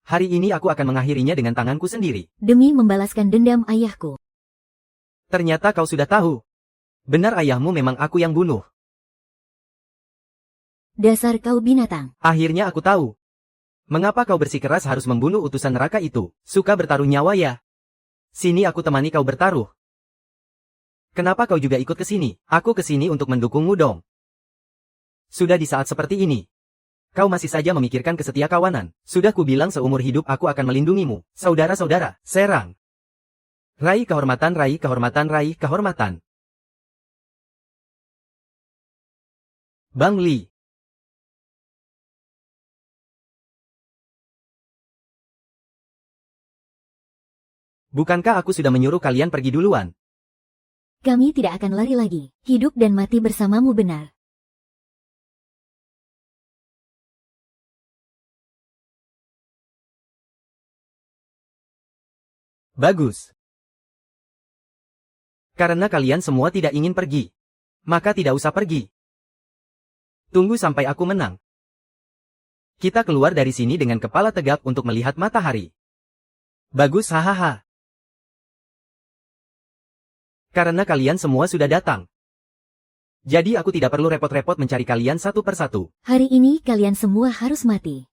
Hari ini aku akan mengakhirinya dengan tanganku sendiri. Demi membalaskan dendam ayahku. Ternyata kau sudah tahu. Benar, ayahmu memang aku yang bunuh. Dasar kau binatang. Akhirnya aku tahu. Mengapa kau bersikeras harus membunuh utusan neraka itu? Suka bertaruh nyawa ya? Sini aku temani kau bertaruh. Kenapa kau juga ikut ke sini? Aku ke sini untuk mendukungmu dong. Sudah di saat seperti ini. Kau masih saja memikirkan kesetia kawanan. Sudah kubilang seumur hidup aku akan melindungimu. Saudara-saudara, serang. Raih kehormatan, raih kehormatan, raih kehormatan. Bang Li. Bukankah aku sudah menyuruh kalian pergi duluan? Kami tidak akan lari lagi. Hidup dan mati bersamamu benar. Bagus. Karena kalian semua tidak ingin pergi. Maka tidak usah pergi. Tunggu sampai aku menang. Kita keluar dari sini dengan kepala tegak untuk melihat matahari. Bagus, hahaha. Karena kalian semua sudah datang. Jadi aku tidak perlu repot-repot mencari kalian satu persatu. Hari ini kalian semua harus mati.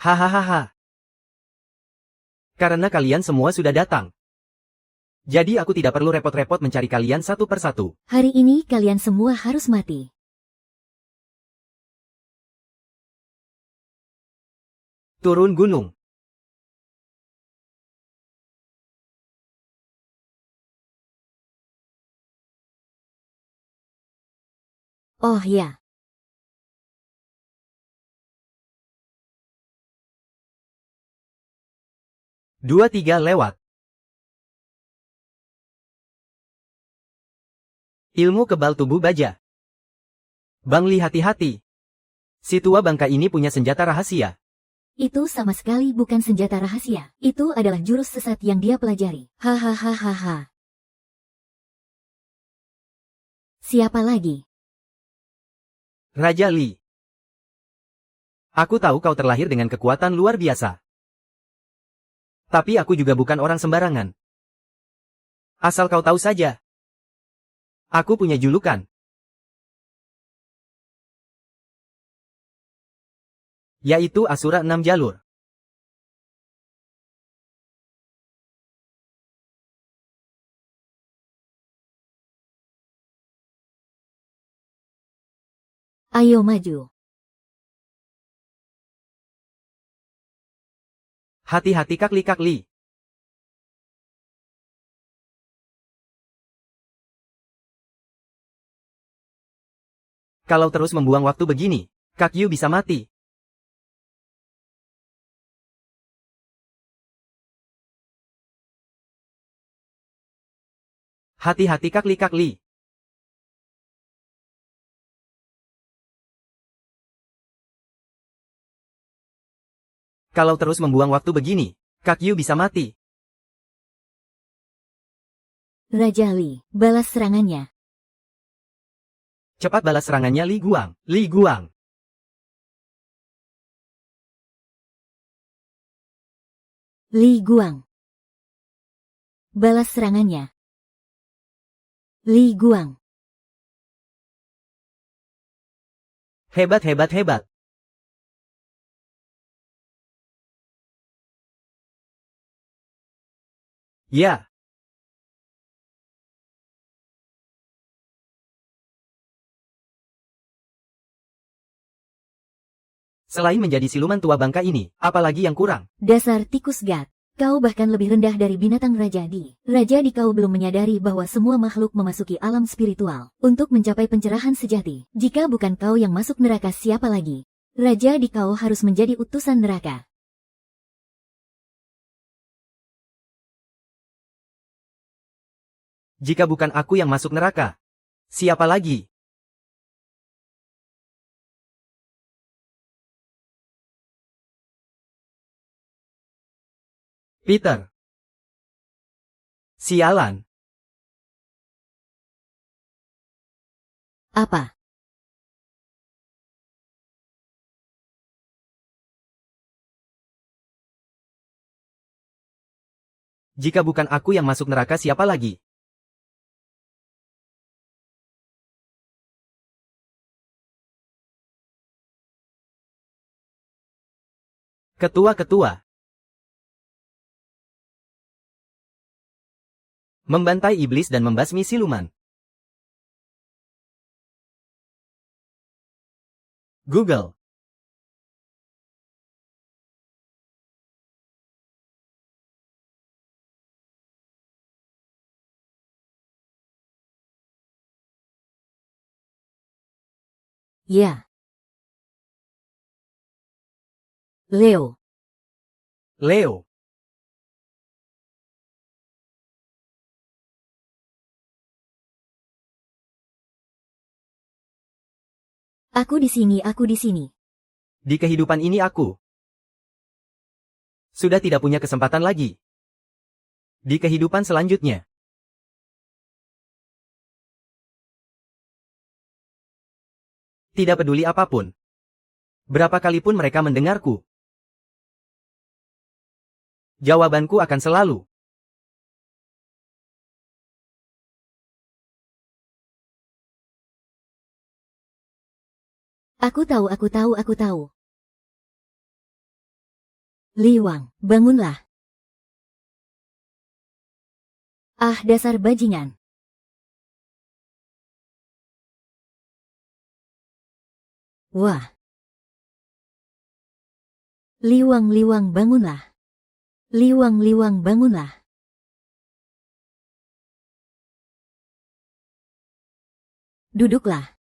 Hahaha. Karena kalian semua sudah datang. Jadi aku tidak perlu repot-repot mencari kalian satu persatu. Hari ini kalian semua harus mati. Turun gunung. Oh ya. Dua tiga lewat. Ilmu kebal tubuh baja. Bang Li, hati-hati. Si tua bangka ini punya senjata rahasia. Itu sama sekali bukan senjata rahasia. Itu adalah jurus sesat yang dia pelajari. Hahaha. Siapa lagi? Raja Li. Aku tahu kau terlahir dengan kekuatan luar biasa. Tapi aku juga bukan orang sembarangan. Asal kau tahu saja. Aku punya julukan. Yaitu Asura 6 jalur. Ayo maju. Hati-hati kakli-kakli. Kalau terus membuang waktu begini, Kak Yu bisa mati. Hati-hati kakli-kakli. Kalau terus membuang waktu begini, Kak Yu bisa mati. Raja Li, balas serangannya. Cepat balas serangannya Li Guang. Li Guang. Li Guang. Balas serangannya. Li Guang. Hebat, hebat, hebat. Ya. Selain menjadi siluman tua bangka ini, apalagi yang kurang? Dasar tikus gat. Kau bahkan lebih rendah dari binatang Raja Di. Raja Di, kau belum menyadari bahwa semua makhluk memasuki alam spiritual untuk mencapai pencerahan sejati. Jika bukan kau yang masuk neraka, siapa lagi? Raja Di, kau harus menjadi utusan neraka. Jika bukan aku yang masuk neraka, siapa lagi? Peter. Sialan. Apa? Jika bukan aku yang masuk neraka, siapa lagi? Ketua-ketua. Membantai iblis dan membasmi siluman. Google. Ya. Leo. Leo. Aku di sini, aku di sini. Di kehidupan ini aku sudah tidak punya kesempatan lagi. Di kehidupan selanjutnya. Tidak peduli apapun. Berapa kali pun mereka mendengarku. Jawabanku akan selalu. Aku tahu, aku tahu, aku tahu. Liwang, bangunlah. Ah, dasar bajingan. Wah. Liwang, Liwang, bangunlah. Liwang, Liwang, bangunlah. Duduklah.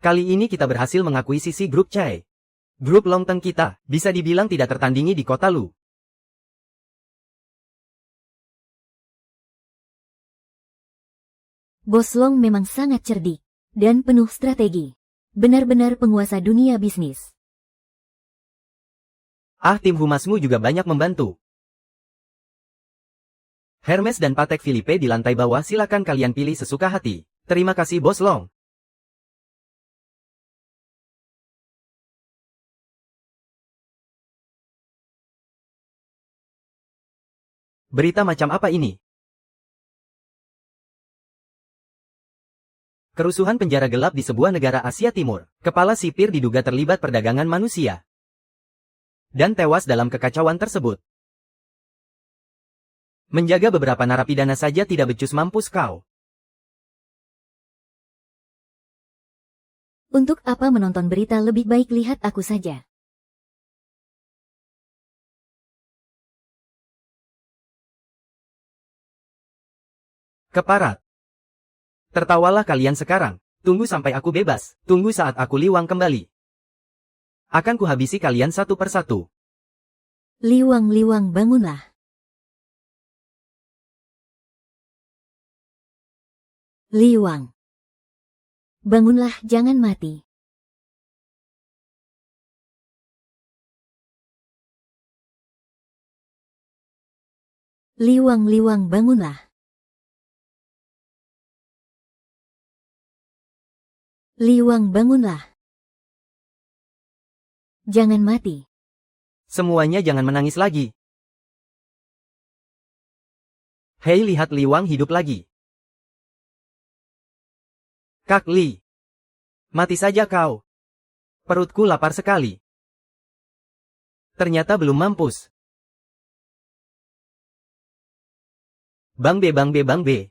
Kali ini kita berhasil mengakuisisi grup Chai. Grup Longteng kita, bisa dibilang tidak tertandingi di kota Lu. Bos Long memang sangat cerdik dan penuh strategi. Benar-benar penguasa dunia bisnis. Ah, tim humasmu juga banyak membantu. Hermes dan Patek Philippe di lantai bawah, silakan kalian pilih sesuka hati. Terima kasih Bos Long. Berita macam apa ini? Kerusuhan penjara gelap di sebuah negara Asia Timur. Kepala sipir diduga terlibat perdagangan manusia. Dan tewas dalam kekacauan tersebut. Menjaga beberapa narapidana saja tidak becus, mampus kau. Untuk apa menonton berita, lebih baik lihat aku saja. Keparat. Tertawalah kalian sekarang. Tunggu sampai aku bebas. Tunggu saat aku Liwang kembali. Akan kuhabisi kalian satu persatu. Liwang, Liwang, bangunlah. Liwang. Bangunlah, jangan mati. Liwang, Liwang, bangunlah. Liwang, bangunlah. Jangan mati. Semuanya jangan menangis lagi. Hei, lihat Liwang hidup lagi. Kak Li. Mati saja kau. Perutku lapar sekali. Ternyata belum mampus. Bang B, Bang B, Bang B.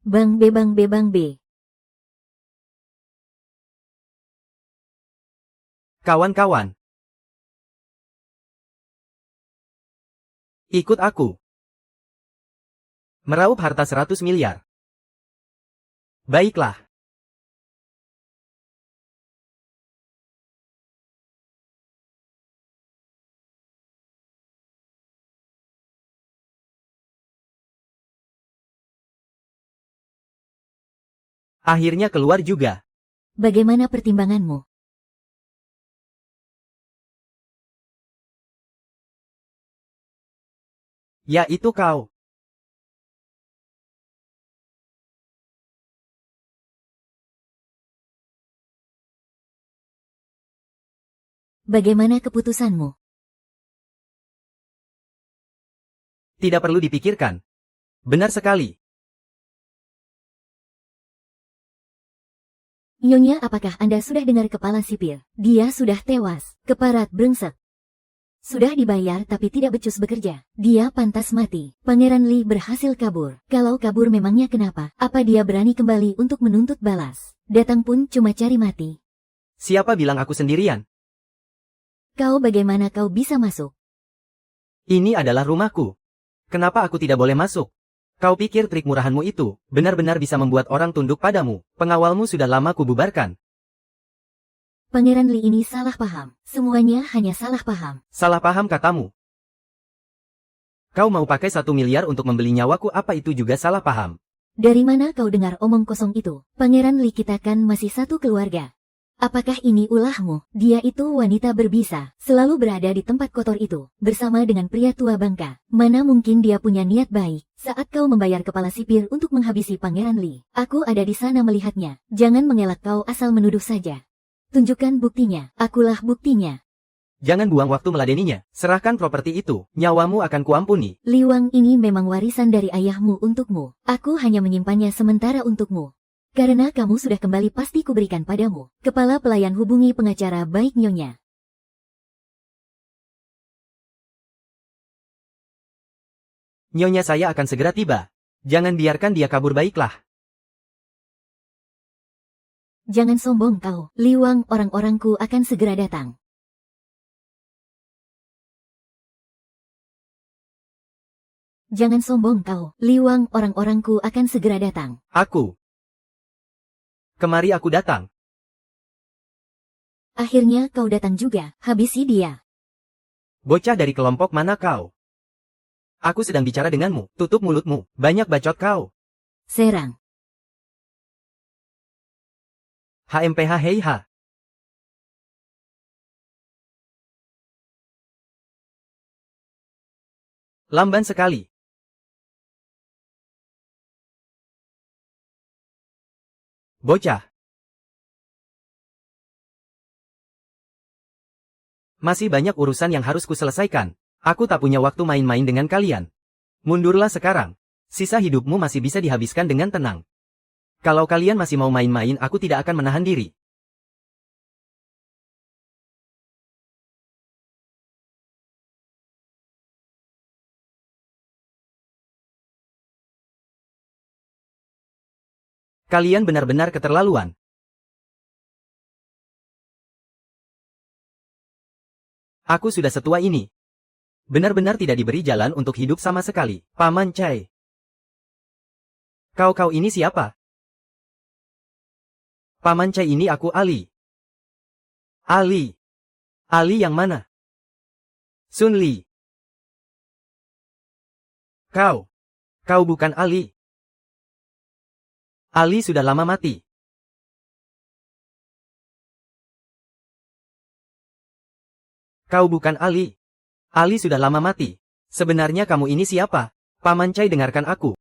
Bang B, Bang B, Bang B. Kawan-kawan. Ikut aku. Meraup harta 100 miliar. Baiklah. Akhirnya keluar juga. Bagaimana pertimbanganmu? Ya itu kau. Bagaimana keputusanmu? Tidak perlu dipikirkan. Benar sekali. Nyonya, apakah Anda sudah dengar kepala sipir? Dia sudah tewas. Keparat brengsek. Sudah dibayar tapi tidak becus bekerja. Dia pantas mati. Pangeran Li berhasil kabur. Kalau kabur memangnya kenapa? Apa dia berani kembali untuk menuntut balas? Datang pun cuma cari mati. Siapa bilang aku sendirian? Kau bagaimana kau bisa masuk? Ini adalah rumahku. Kenapa aku tidak boleh masuk? Kau pikir trik murahanmu itu benar-benar bisa membuat orang tunduk padamu? Pengawalmu sudah lama kububarkan. Pangeran Li ini salah paham. Semuanya hanya salah paham. Salah paham katamu. Kau mau pakai 1 miliar untuk membeli nyawaku, apa itu juga salah paham? Dari mana kau dengar omong kosong itu? Pangeran Li, kita kan masih satu keluarga. Apakah ini ulahmu? Dia itu wanita berbisa, selalu berada di tempat kotor itu, bersama dengan pria tua bangka. Mana mungkin dia punya niat baik? Saat kau membayar kepala sipir untuk menghabisi Pangeran Li, aku ada di sana melihatnya. Jangan mengelak, kau asal menuduh saja. Tunjukkan buktinya, akulah buktinya. Jangan buang waktu meladeninya. Serahkan properti itu, nyawamu akan kuampuni. Liwang ini memang warisan dari ayahmu untukmu. Aku hanya menyimpannya sementara untukmu. Karena kamu sudah kembali pasti kuberikan padamu. Kepala pelayan hubungi pengacara baik nyonya. Nyonya, saya akan segera tiba. Jangan biarkan dia kabur, baiklah. Jangan sombong kau, Liwang, orang-orangku akan segera datang. Jangan sombong kau, Liwang, orang-orangku akan segera datang. Aku. Kemari aku datang. Akhirnya kau datang juga, habisi dia. Bocah dari kelompok mana kau? Aku sedang bicara denganmu, tutup mulutmu, banyak bacot kau. Serang. HMPH hei ha. Lamban sekali. Bocah. Masih banyak urusan yang harus kuselesaikan. Aku tak punya waktu main-main dengan kalian. Mundurlah sekarang. Sisa hidupmu masih bisa dihabiskan dengan tenang. Kalau kalian masih mau main-main, aku tidak akan menahan diri. Kalian benar-benar keterlaluan. Aku sudah setua ini. Benar-benar tidak diberi jalan untuk hidup sama sekali. Paman Chai. Kau ini siapa? Paman Chai, ini aku Ali. Ali. Ali yang mana? Sun Li. Kau bukan Ali. Ali sudah lama mati. Kau bukan Ali. Ali sudah lama mati. Sebenarnya kamu ini siapa? Paman Chai, dengarkan aku.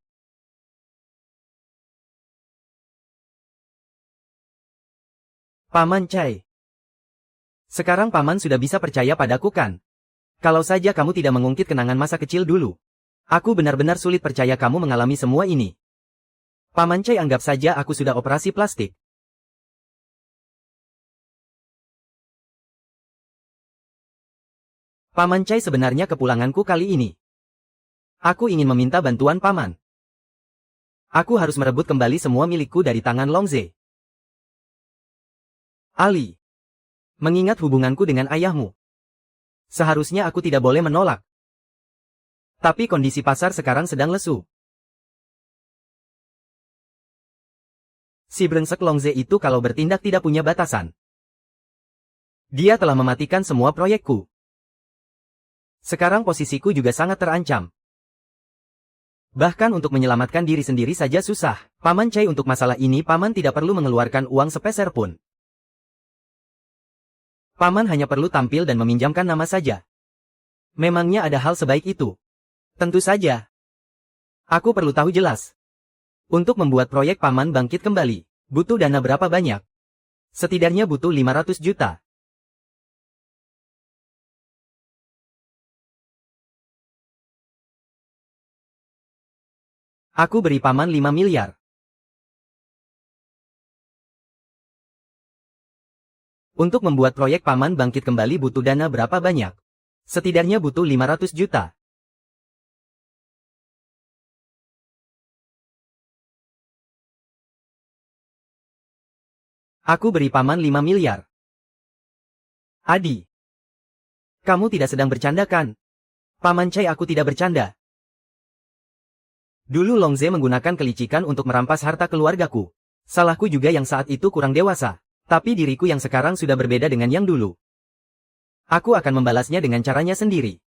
Paman Chai. Sekarang paman sudah bisa percaya padaku kan? Kalau saja kamu tidak mengungkit kenangan masa kecil dulu. Aku benar-benar sulit percaya kamu mengalami semua ini. Paman Chai, anggap saja aku sudah operasi plastik. Paman Chai, sebenarnya kepulanganku kali ini. Aku ingin meminta bantuan paman. Aku harus merebut kembali semua milikku dari tangan Longze. Ali. Mengingat hubunganku dengan ayahmu, seharusnya aku tidak boleh menolak. Tapi kondisi pasar sekarang sedang lesu. Si brengsek Longze itu kalau bertindak tidak punya batasan. Dia telah mematikan semua proyekku. Sekarang posisiku juga sangat terancam. Bahkan untuk menyelamatkan diri sendiri saja susah. Paman Chai, untuk masalah ini paman tidak perlu mengeluarkan uang sepeser pun. Paman hanya perlu tampil dan meminjamkan nama saja. Memangnya ada hal sebaik itu? Tentu saja. Aku perlu tahu jelas. Untuk membuat proyek paman bangkit kembali, butuh dana berapa banyak? Setidaknya butuh 500 juta. Aku beri paman 5 miliar. Untuk membuat proyek paman bangkit kembali butuh dana berapa banyak? Setidaknya butuh 500 juta. Aku beri paman 5 miliar. Adi. Kamu tidak sedang bercanda kan? Paman Chai, aku tidak bercanda. Dulu Longze menggunakan kelicikan untuk merampas harta keluargaku. Salahku juga yang saat itu kurang dewasa. Tapi diriku yang sekarang sudah berbeda dengan yang dulu. Aku akan membalasnya dengan caranya sendiri.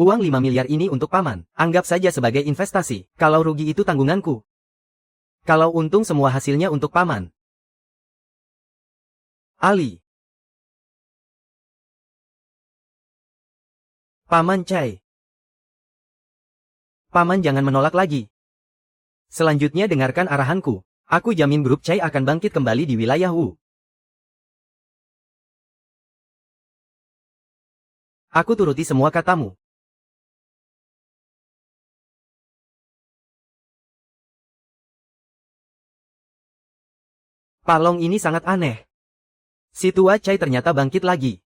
Uang 5 miliar ini untuk paman, anggap saja sebagai investasi. Kalau rugi itu tanggunganku. Kalau untung semua hasilnya untuk paman. Ali. Paman Chai. Paman jangan menolak lagi. Selanjutnya dengarkan arahanku. Aku jamin grup Chai akan bangkit kembali di wilayah Wu. Aku turuti semua katamu. Palong ini sangat aneh. Si tua Chai ternyata bangkit lagi.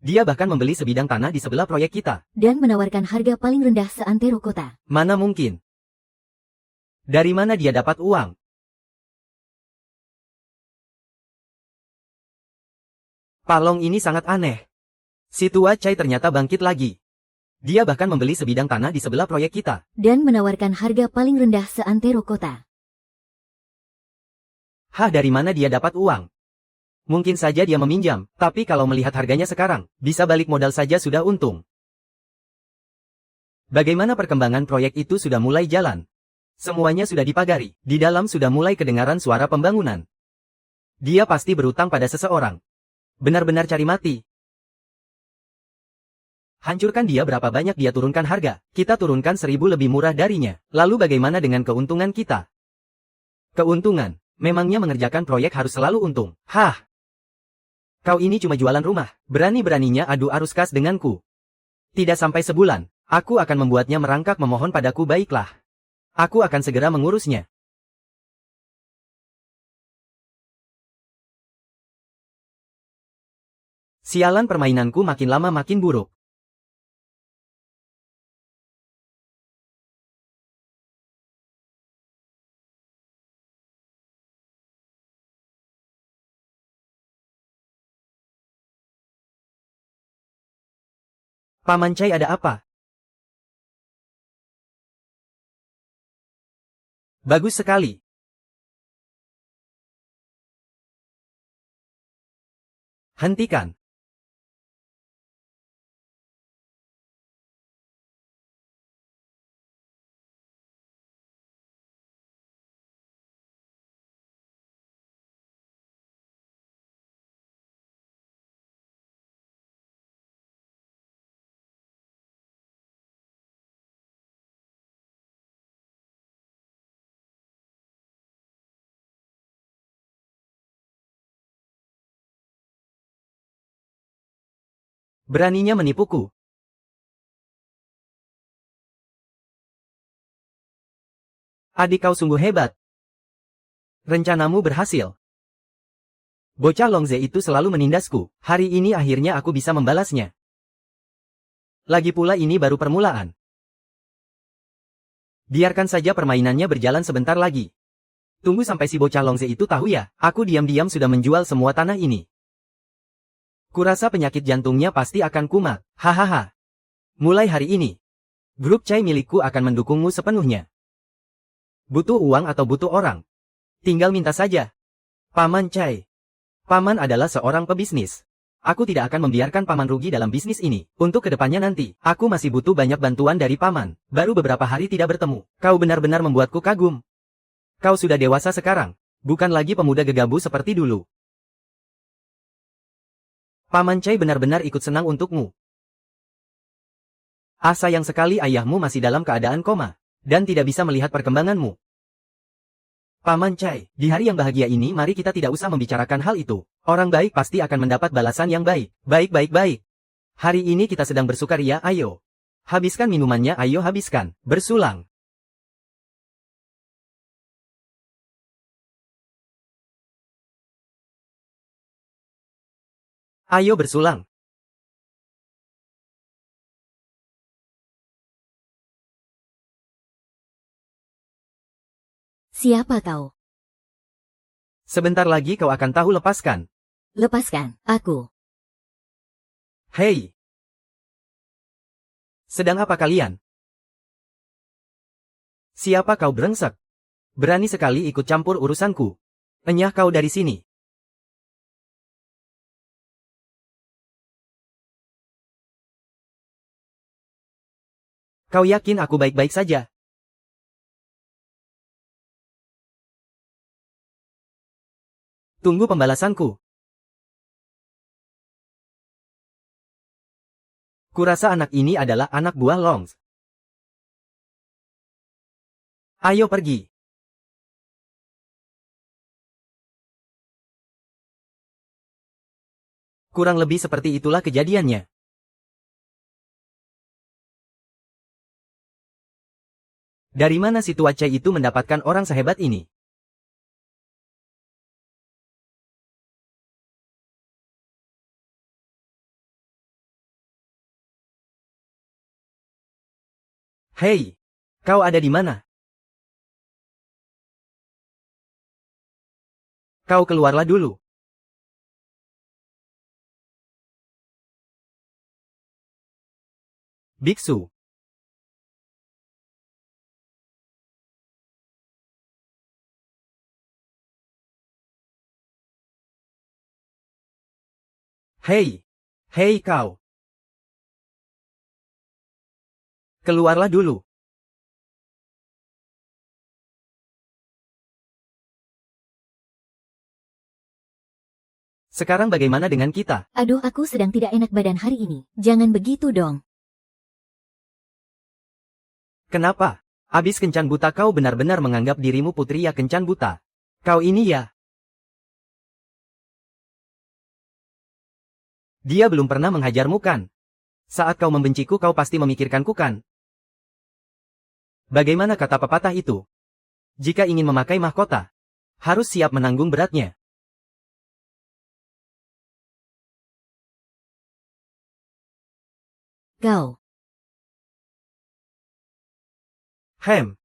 Dia bahkan membeli sebidang tanah di sebelah proyek kita. Dan menawarkan harga paling rendah seantero kota. Mana mungkin? Dari mana dia dapat uang? Palong ini sangat aneh. Si tua Chai ternyata bangkit lagi. Dia bahkan membeli sebidang tanah di sebelah proyek kita. Dan menawarkan harga paling rendah seantero kota. Hah, dari mana dia dapat uang? Mungkin saja dia meminjam, tapi kalau melihat harganya sekarang, bisa balik modal saja sudah untung. Bagaimana perkembangan proyek itu sudah mulai jalan? Semuanya sudah dipagari, di dalam sudah mulai kedengaran suara pembangunan. Dia pasti berutang pada seseorang. Benar-benar cari mati. Hancurkan dia, berapa banyak dia turunkan harga, kita turunkan 1000 lebih murah darinya. Lalu bagaimana dengan keuntungan kita? Keuntungan, memangnya mengerjakan proyek harus selalu untung? Hah? Kau ini cuma jualan rumah, berani-beraninya adu arus kas denganku. Tidak sampai sebulan, aku akan membuatnya merangkak memohon padaku. Baiklah. Aku akan segera mengurusnya. Sialan, permainanku makin lama makin buruk. Paman Chai, ada apa? Bagus sekali. Hentikan. Beraninya menipuku. Adik, kau sungguh hebat. Rencanamu berhasil. Bocah Longze itu selalu menindasku. Hari ini akhirnya aku bisa membalasnya. Lagi pula ini baru permulaan. Biarkan saja permainannya berjalan sebentar lagi. Tunggu sampai si bocah Longze itu tahu ya, aku diam-diam sudah menjual semua tanah ini. Kurasa penyakit jantungnya pasti akan kumat. Hahaha. Mulai hari ini, grup Chai milikku akan mendukungmu sepenuhnya. Butuh uang atau butuh orang? Tinggal minta saja. Paman Chai. Paman adalah seorang pebisnis. Aku tidak akan membiarkan paman rugi dalam bisnis ini. Untuk kedepannya nanti, aku masih butuh banyak bantuan dari paman. Baru beberapa hari tidak bertemu. Kau benar-benar membuatku kagum. Kau sudah dewasa sekarang. Bukan lagi pemuda gegabah seperti dulu. Paman Chai benar-benar ikut senang untukmu. Sayang sekali ayahmu masih dalam keadaan koma, dan tidak bisa melihat perkembanganmu. Paman Chai, di hari yang bahagia ini mari kita tidak usah membicarakan hal itu. Orang baik pasti akan mendapat balasan yang baik. Baik. Hari ini kita sedang bersukaria, ayo. Habiskan minumannya, ayo habiskan. Bersulang. Ayo bersulang. Siapa kau? Sebentar lagi kau akan tahu, lepaskan. Lepaskan, aku. Hei! Sedang apa kalian? Siapa kau brengsek? Berani sekali ikut campur urusanku. Enyah kau dari sini. Kau yakin aku baik-baik saja? Tunggu pembalasanku. Kurasa anak ini adalah anak buah Longs. Ayo pergi. Kurang lebih seperti itulah kejadiannya. Dari mana si tua Chai itu mendapatkan orang sehebat ini? Hei, kau ada di mana? Kau keluarlah dulu. Biksu. Hei, hei kau. Keluarlah dulu. Sekarang bagaimana dengan kita? Aduh, aku sedang tidak enak badan hari ini. Jangan begitu dong. Kenapa? Abis kencan buta kau benar-benar menganggap dirimu putri ya kencan buta. Kau ini ya. Dia belum pernah menghajarmu kan? Saat kau membenciku kau pasti memikirkanku kan? Bagaimana kata pepatah itu? Jika ingin memakai mahkota, harus siap menanggung beratnya. Kau. Hem.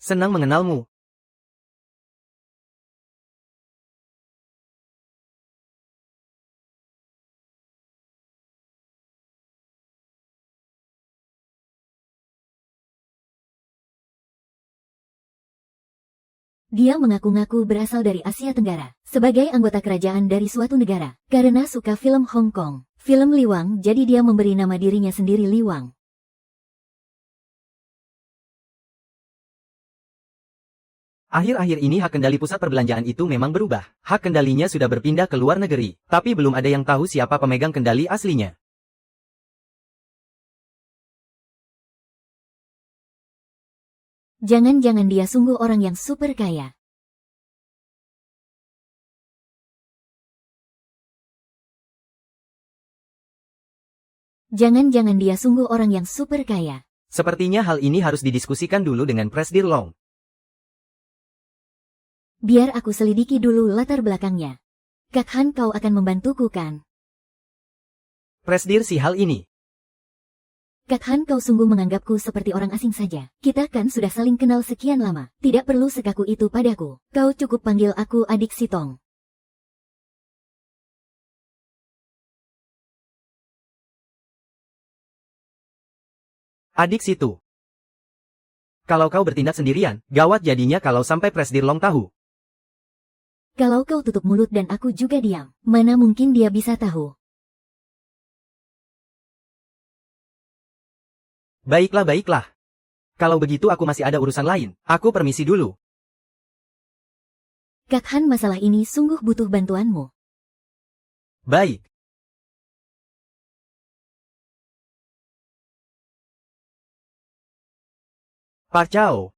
Senang mengenalmu. Dia mengaku-ngaku berasal dari Asia Tenggara, sebagai anggota kerajaan dari suatu negara, karena suka film Hong Kong. Film Liwang, jadi dia memberi nama dirinya sendiri Liwang. Akhir-akhir ini hak kendali pusat perbelanjaan itu memang berubah. Hak kendalinya sudah berpindah ke luar negeri, tapi belum ada yang tahu siapa pemegang kendali aslinya. Jangan-jangan dia sungguh orang yang super kaya. Jangan-jangan dia sungguh orang yang super kaya. Sepertinya hal ini harus didiskusikan dulu dengan Presdir Long. Biar aku selidiki dulu latar belakangnya. Kak Han, kau akan membantuku kan? Presdir si hal ini. Kak Han, kau sungguh menganggapku seperti orang asing saja. Kita kan sudah saling kenal sekian lama. Tidak perlu sekaku itu padaku. Kau cukup panggil aku adik Sitong. Adik situ. Kalau kau bertindak sendirian, gawat jadinya kalau sampai Presdir Long tahu. Kalau kau tutup mulut dan aku juga diam, mana mungkin dia bisa tahu. Baiklah, baiklah. Kalau begitu aku masih ada urusan lain. Aku permisi dulu. Kak Han, masalah ini sungguh butuh bantuanmu. Baik. Pak Chao.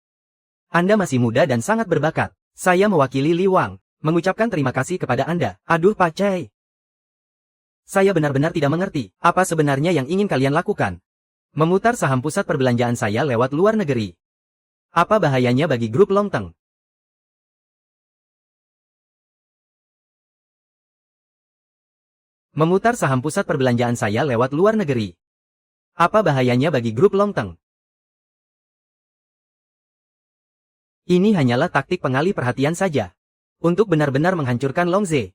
Anda masih muda dan sangat berbakat. Saya mewakili Li Wang. mengucapkan terima kasih kepada Anda. Aduh Pak Chai. Saya benar-benar tidak mengerti, apa sebenarnya yang ingin kalian lakukan? Memutar saham pusat perbelanjaan saya lewat luar negeri. Apa bahayanya bagi grup Longteng? Memutar saham pusat perbelanjaan saya lewat luar negeri. Apa bahayanya bagi grup Longteng? Ini hanyalah taktik pengalih perhatian saja. Untuk benar-benar menghancurkan Longze.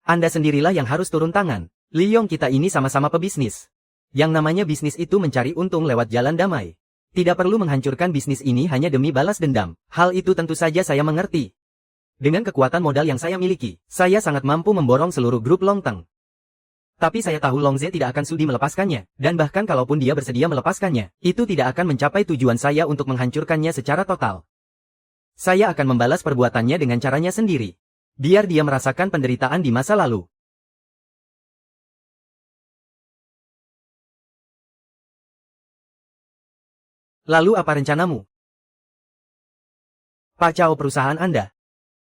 Anda sendirilah yang harus turun tangan. Liong, kita ini sama-sama pebisnis. Yang namanya bisnis itu mencari untung lewat jalan damai. Tidak perlu menghancurkan bisnis ini hanya demi balas dendam. Hal itu tentu saja saya mengerti. Dengan kekuatan modal yang saya miliki, saya sangat mampu memborong seluruh grup Longteng. Tapi saya tahu Longze tidak akan sudi melepaskannya, dan bahkan kalaupun dia bersedia melepaskannya, itu tidak akan mencapai tujuan saya untuk menghancurkannya secara total. Saya akan membalas perbuatannya dengan caranya sendiri. Biar dia merasakan penderitaan di masa lalu. Lalu apa rencanamu? Pak Chao, perusahaan Anda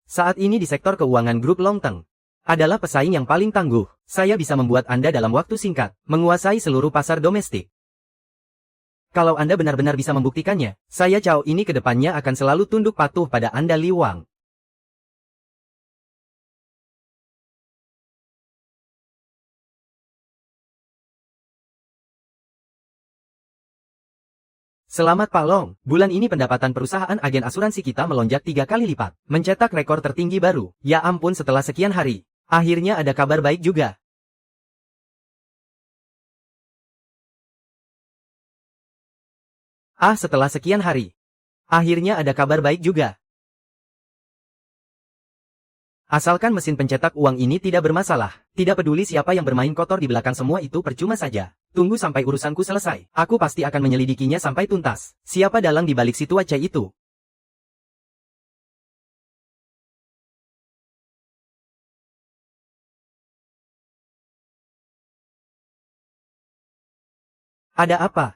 saat ini di sektor keuangan grup Longteng adalah pesaing yang paling tangguh. Saya bisa membuat Anda dalam waktu singkat menguasai seluruh pasar domestik. Kalau Anda benar-benar bisa membuktikannya, saya Chao ini ke depannya akan selalu tunduk patuh pada Anda, Li Wang. Selamat Pak Long, bulan ini pendapatan perusahaan agen asuransi kita melonjak 3 kali lipat, mencetak rekor tertinggi baru. Ya ampun, setelah sekian hari, akhirnya ada kabar baik juga. Setelah sekian hari, akhirnya ada kabar baik juga. Asalkan mesin pencetak uang ini tidak bermasalah, tidak peduli siapa yang bermain kotor di belakang, semua itu percuma saja. Tunggu sampai urusanku selesai, aku pasti akan menyelidikinya sampai tuntas. Siapa dalang di balik si tua Chai itu? Ada apa?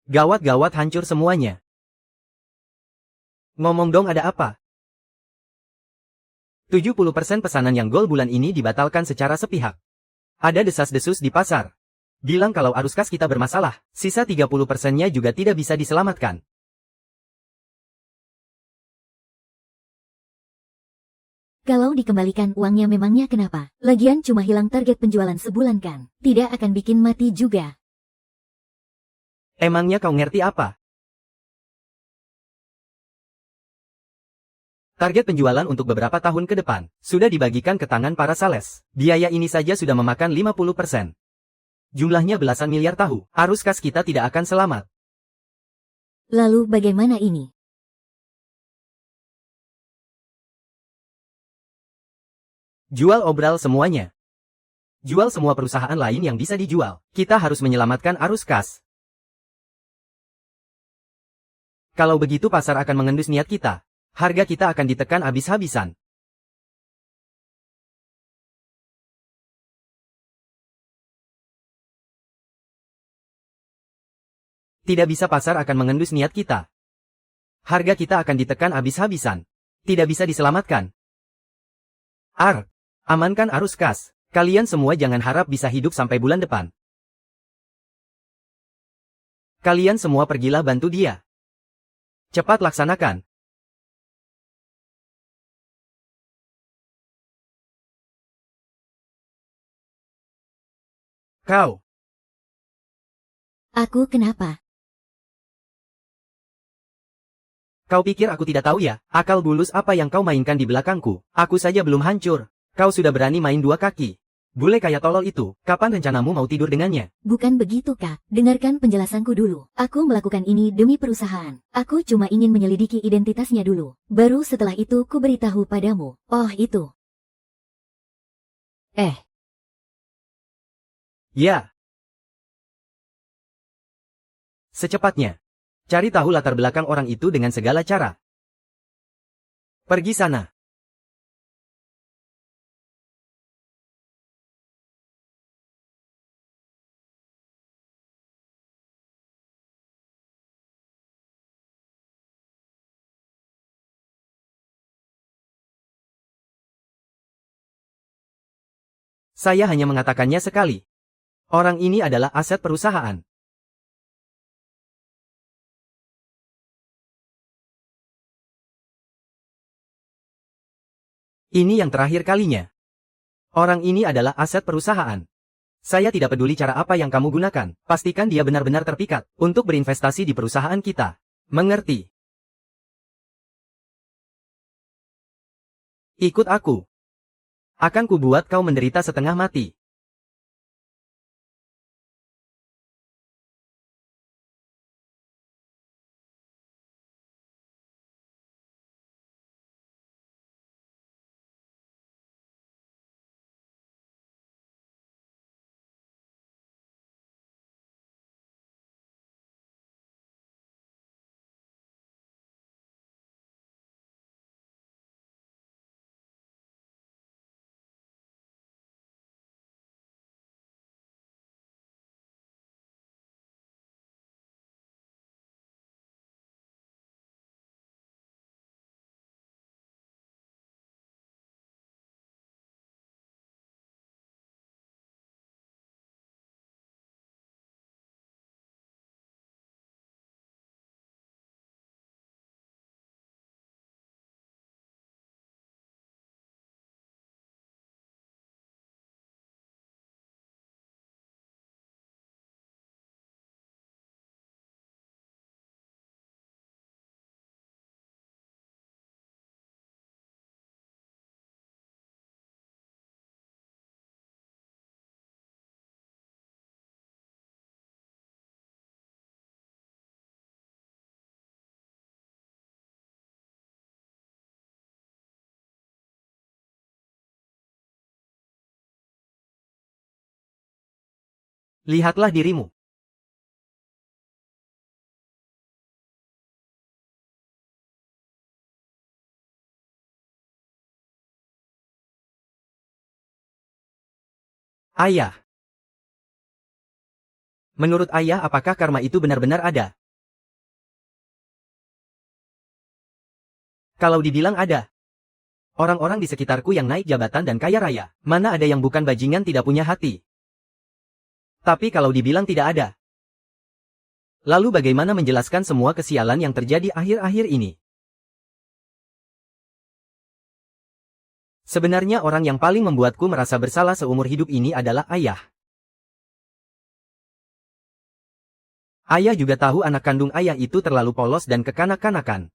Gawat-gawat, hancur semuanya. Ngomong dong, ada apa? 70% pesanan yang gol bulan ini dibatalkan secara sepihak. Ada desas-desus di pasar. Bilang kalau arus kas kita bermasalah, sisa 30%-nya juga tidak bisa diselamatkan. Kalau dikembalikan uangnya memangnya kenapa? Lagian cuma hilang target penjualan sebulan kan? Tidak akan bikin mati juga. Emangnya kau ngerti apa? Target penjualan untuk beberapa tahun ke depan sudah dibagikan ke tangan para sales. Biaya ini saja sudah memakan 50%. Jumlahnya belasan miliar tahu. Arus kas kita tidak akan selamat. Lalu bagaimana ini? Jual obral semuanya. Jual semua perusahaan lain yang bisa dijual. Kita harus menyelamatkan arus kas. Kalau begitu pasar akan mengendus niat kita. Harga kita akan ditekan habis-habisan. Tidak bisa, pasar akan mengendus niat kita. Harga kita akan ditekan habis-habisan. Tidak bisa diselamatkan. Amankan arus kas. Kalian semua jangan harap bisa hidup sampai bulan depan. Kalian semua pergilah bantu dia. Cepat laksanakan. Kau. Aku kenapa? Kau pikir aku tidak tahu ya? Akal bulus apa yang kau mainkan di belakangku? Aku saja belum hancur. Kau sudah berani main dua kaki. Bule kayak tolol itu, kapan rencanamu mau tidur dengannya? Bukan begitu, Kak. Dengarkan penjelasanku dulu. Aku melakukan ini demi perusahaan. Aku cuma ingin menyelidiki identitasnya dulu. Baru setelah itu ku beritahu padamu. Oh itu. Ya. Secepatnya. Cari tahu latar belakang orang itu dengan segala cara. Pergi sana. Saya hanya mengatakannya sekali. Orang ini adalah aset perusahaan. Ini yang terakhir kalinya. Orang ini adalah aset perusahaan. Saya tidak peduli cara apa yang kamu gunakan, pastikan dia benar-benar terpikat untuk berinvestasi di perusahaan kita. Mengerti? Ikut aku. Akan kubuat kau menderita setengah mati. Lihatlah dirimu. Ayah. Menurut ayah apakah karma itu benar-benar ada? Kalau dibilang ada. Orang-orang di sekitarku yang naik jabatan dan kaya raya, mana ada yang bukan bajingan tidak punya hati? Tapi kalau dibilang tidak ada. Lalu bagaimana menjelaskan semua kesialan yang terjadi akhir-akhir ini? Sebenarnya orang yang paling membuatku merasa bersalah seumur hidup ini adalah ayah. Ayah juga tahu anak kandung ayah itu terlalu polos dan kekanak-kanakan.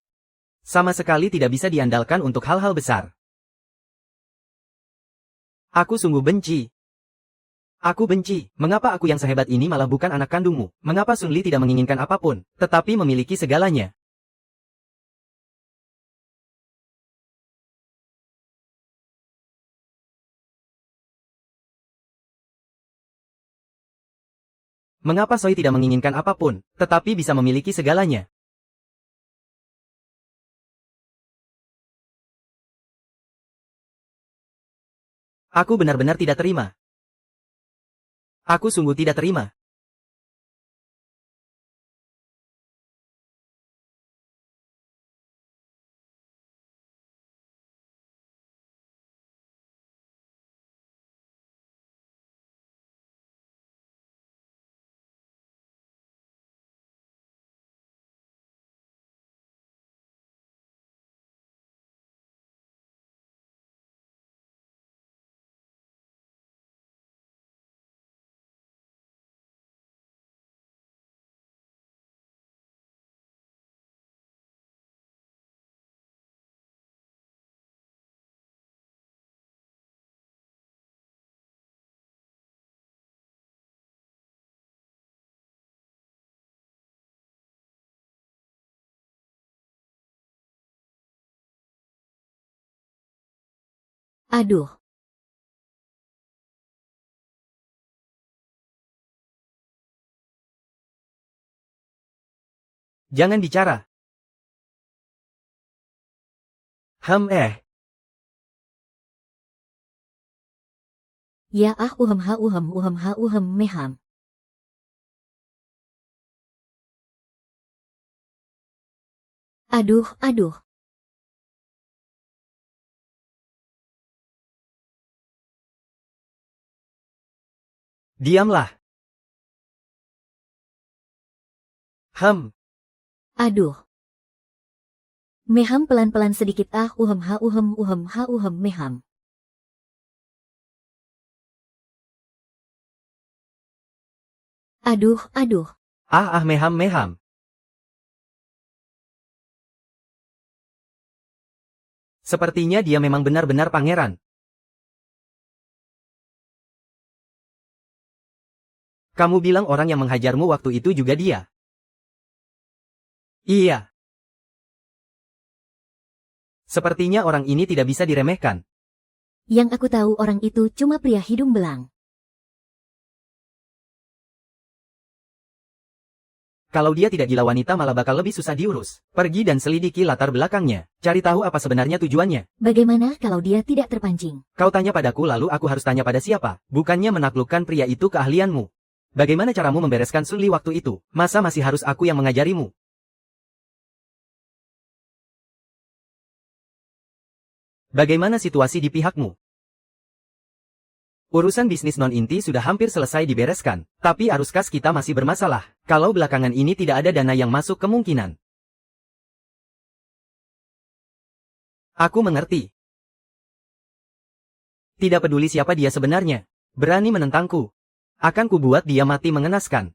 Sama sekali tidak bisa diandalkan untuk hal-hal besar. Aku sungguh benci. Aku benci, mengapa aku yang sehebat ini malah bukan anak kandungmu? Mengapa Sun Li tidak menginginkan apapun, tetapi memiliki segalanya? Mengapa Soi tidak menginginkan apapun, tetapi bisa memiliki segalanya? Aku benar-benar tidak terima. Aku sungguh tidak terima. Aduh, Jangan bicara. ya meham. Aduh, aduh. Diamlah. Aduh. Meham pelan-pelan sedikit meham. Aduh. Meham. Sepertinya dia memang benar-benar pangeran. Kamu bilang orang yang menghajarmu waktu itu juga dia? Iya. Sepertinya orang ini tidak bisa diremehkan. Yang aku tahu orang itu cuma pria hidung belang. Kalau dia tidak gila wanita malah bakal lebih susah diurus. Pergi dan selidiki latar belakangnya. Cari tahu apa sebenarnya tujuannya. Bagaimana kalau dia tidak terpancing? Kau tanya padaku lalu aku harus tanya pada siapa? Bukannya menaklukkan pria itu keahlianmu. Bagaimana caramu membereskan Sulli waktu itu? Masa masih harus aku yang mengajarimu? Bagaimana situasi di pihakmu? Urusan bisnis non-inti sudah hampir selesai dibereskan, tapi arus kas kita masih bermasalah. Kalau belakangan ini tidak ada dana yang masuk kemungkinan. Aku mengerti. Tidak peduli siapa dia sebenarnya. Berani menentangku. Akan kubuat dia mati mengenaskan.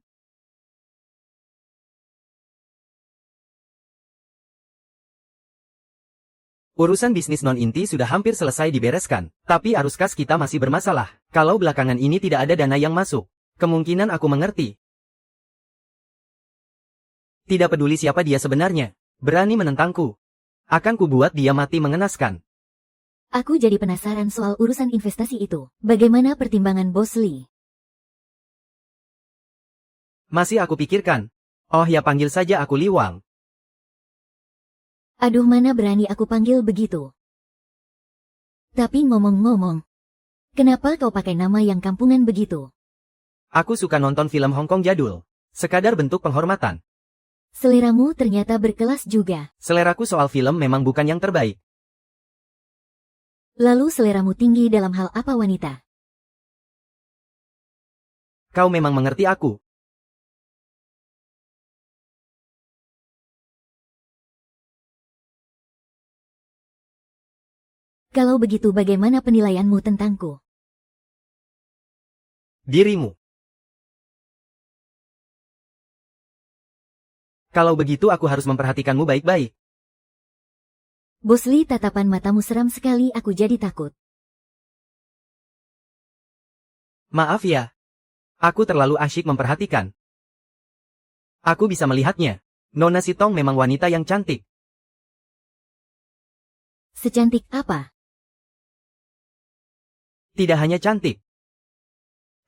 Urusan bisnis non-inti sudah hampir selesai dibereskan, tapi arus kas kita masih bermasalah. Kalau belakangan ini tidak ada dana yang masuk, kemungkinan aku mengerti. Tidak peduli siapa dia sebenarnya, berani menentangku. Akan kubuat dia mati mengenaskan. Aku jadi penasaran soal urusan investasi itu. Bagaimana pertimbangan Bos Lee? Masih aku pikirkan. Oh ya panggil saja aku Liwang. Aduh mana berani aku panggil begitu. Tapi ngomong-ngomong, kenapa kau pakai nama yang kampungan begitu? Aku suka nonton film Hong Kong jadul. Sekadar bentuk penghormatan. Seleramu ternyata berkelas juga. Seleraku soal film memang bukan yang terbaik. Lalu seleramu tinggi dalam hal apa wanita? Kau memang mengerti aku. Kalau begitu bagaimana penilaianmu tentangku? Dirimu. Kalau begitu aku harus memperhatikanmu baik-baik. Bos Lee, tatapan matamu seram sekali, aku jadi takut. Maaf ya. Aku terlalu asyik memperhatikan. Aku bisa melihatnya. Nona Sitong memang wanita yang cantik. Secantik apa? Tidak hanya cantik.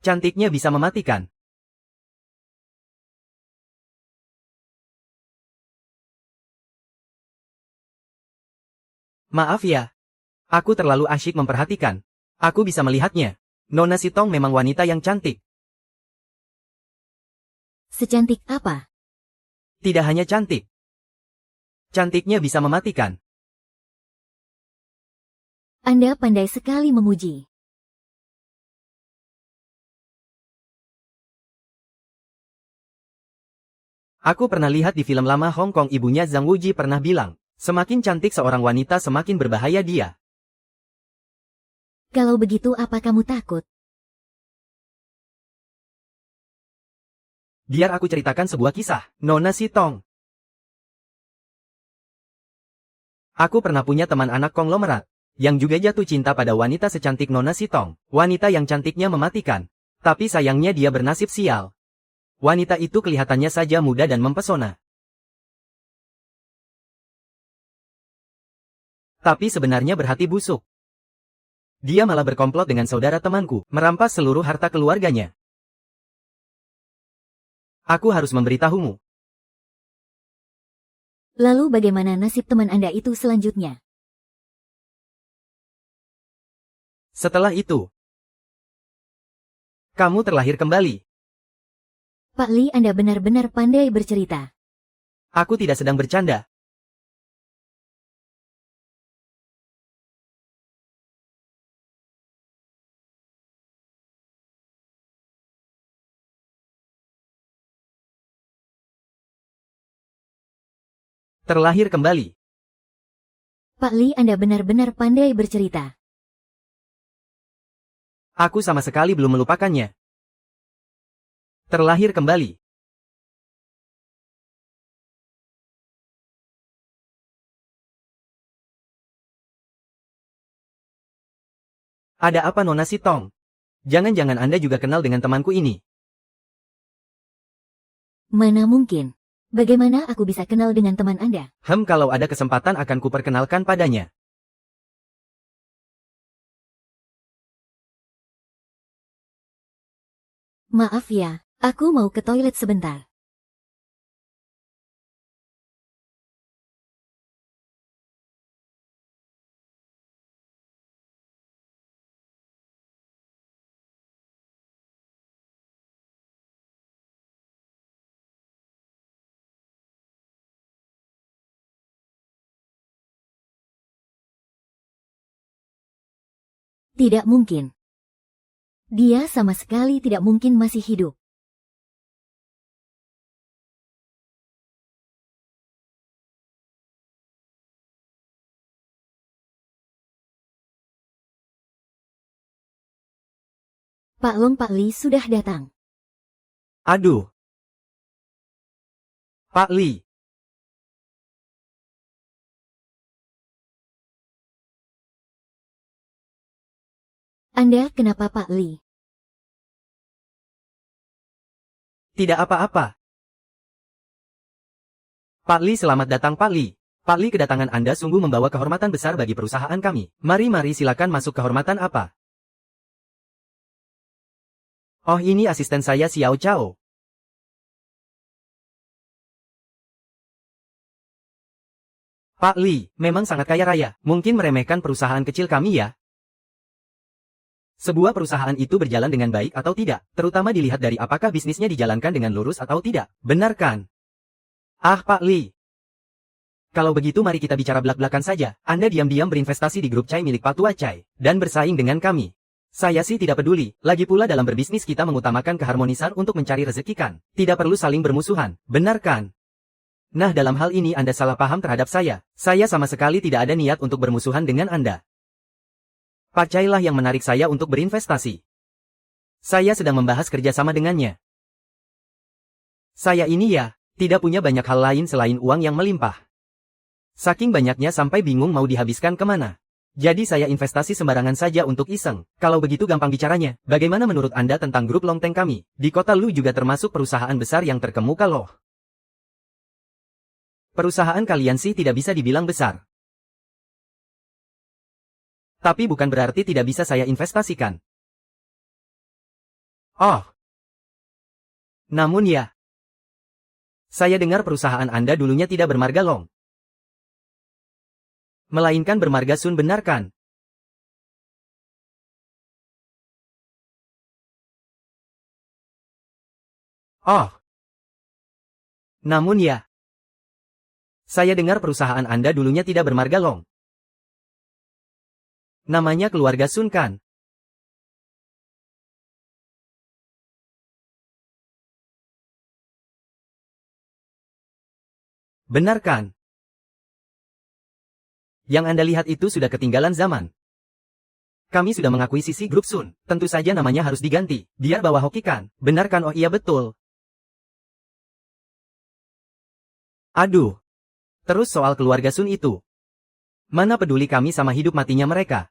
Cantiknya bisa mematikan. Maaf ya. Aku terlalu asyik memperhatikan. Aku bisa melihatnya. Nona Sitong memang wanita yang cantik. Secantik apa? Tidak hanya cantik. Cantiknya bisa mematikan. Anda pandai sekali memuji. Aku pernah lihat di film lama Hong Kong, ibunya Zhang Wuji pernah bilang, semakin cantik seorang wanita semakin berbahaya dia. Kalau begitu apa kamu takut? Biar aku ceritakan sebuah kisah, Nona Sitong. Aku pernah punya teman anak konglomerat, yang juga jatuh cinta pada wanita secantik Nona Sitong, wanita yang cantiknya mematikan. Tapi sayangnya dia bernasib sial. Wanita itu kelihatannya saja muda dan mempesona. Tapi sebenarnya berhati busuk. Dia malah berkomplot dengan saudara temanku, merampas seluruh harta keluarganya. Aku harus memberitahumu. Lalu bagaimana nasib teman Anda itu selanjutnya? Setelah itu, kamu terlahir kembali. Pak Lee, Anda benar-benar pandai bercerita. Aku tidak sedang bercanda. terlahir kembali. Pak Li, Anda benar-benar pandai bercerita. Aku sama sekali belum melupakannya. Terlahir kembali. Ada apa Nona Sitong? Jangan-jangan Anda juga kenal dengan temanku ini. Mana mungkin? Bagaimana aku bisa kenal dengan teman Anda? Kalau ada kesempatan akan kuperkenalkan padanya. Maaf ya, aku mau ke toilet sebentar. Tidak mungkin. Dia sama sekali tidak mungkin masih hidup. Pak Long, Pak Li sudah datang. Aduh. Pak Li. Anda kenapa Pak Li? Tidak apa-apa. Pak Li, selamat datang Pak Li. Pak Li, kedatangan Anda sungguh membawa kehormatan besar bagi perusahaan kami. Mari silakan masuk. Kehormatan apa? Oh, ini asisten saya Xiao Chao. Pak Li, memang sangat kaya raya. Mungkin meremehkan perusahaan kecil kami ya. Sebuah perusahaan itu berjalan dengan baik atau tidak, terutama dilihat dari apakah bisnisnya dijalankan dengan lurus atau tidak. Benar kan? Ah, Pak Li. Kalau begitu mari kita bicara belak-belakan saja. Anda diam-diam berinvestasi di grup Chai milik Pak Tua Chai, dan bersaing dengan kami. Saya sih tidak peduli, lagi pula dalam berbisnis kita mengutamakan keharmonisan untuk mencari rezeki kan. Tidak perlu saling bermusuhan, benar kan? Nah, dalam hal ini Anda salah paham terhadap saya. Saya sama sekali tidak ada niat untuk bermusuhan dengan Anda. Pak Chai lah yang menarik saya untuk berinvestasi. Saya sedang membahas kerjasama dengannya. Saya ini ya, tidak punya banyak hal lain selain uang yang melimpah. Saking banyaknya sampai bingung mau dihabiskan kemana. Jadi saya investasi sembarangan saja untuk iseng. Kalau begitu gampang bicaranya, bagaimana menurut Anda tentang grup Long Teng kami? Di kota Lu juga termasuk perusahaan besar yang terkemuka loh. Perusahaan kalian sih tidak bisa dibilang besar. Tapi bukan berarti tidak bisa saya investasikan. Oh. Namun ya. Saya dengar perusahaan Anda dulunya tidak bermarga Long. Melainkan bermarga Sun, benar kan? Oh. Namun ya. Saya dengar perusahaan Anda dulunya tidak bermarga Long. Namanya keluarga Sun kan? Benar kan? Yang Anda lihat itu sudah ketinggalan zaman. Kami sudah mengakuisisi grup Sun, tentu saja namanya harus diganti, biar bawa hoki kan? Benar kan? Oh iya betul. Aduh. Terus soal keluarga Sun itu. Mana peduli kami sama hidup matinya mereka.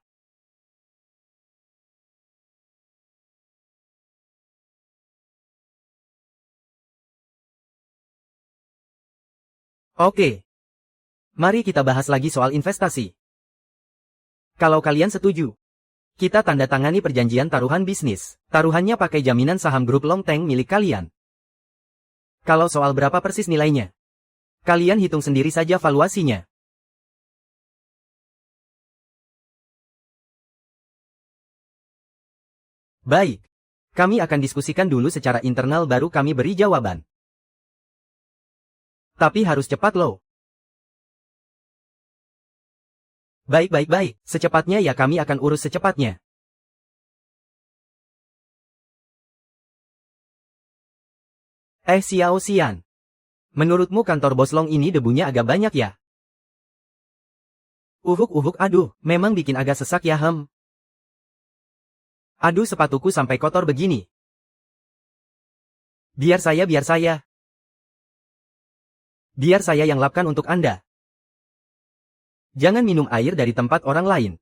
Oke. Mari kita bahas lagi soal investasi. Kalau kalian setuju, kita tanda tangani perjanjian taruhan bisnis. Taruhannya pakai jaminan saham grup Long Teng milik kalian. Kalau soal berapa persis nilainya, kalian hitung sendiri saja valuasinya. Baik. Kami akan diskusikan dulu secara internal baru kami beri jawaban. Tapi harus cepat loh. Baik. Secepatnya ya, kami akan urus secepatnya. Xiao Xian. Menurutmu kantor Bos Long ini debunya agak banyak ya? Aduh, memang bikin agak sesak ya Aduh sepatuku sampai kotor begini. Biar saya. Biar saya yang lapkan untuk Anda. Jangan minum air dari tempat orang lain.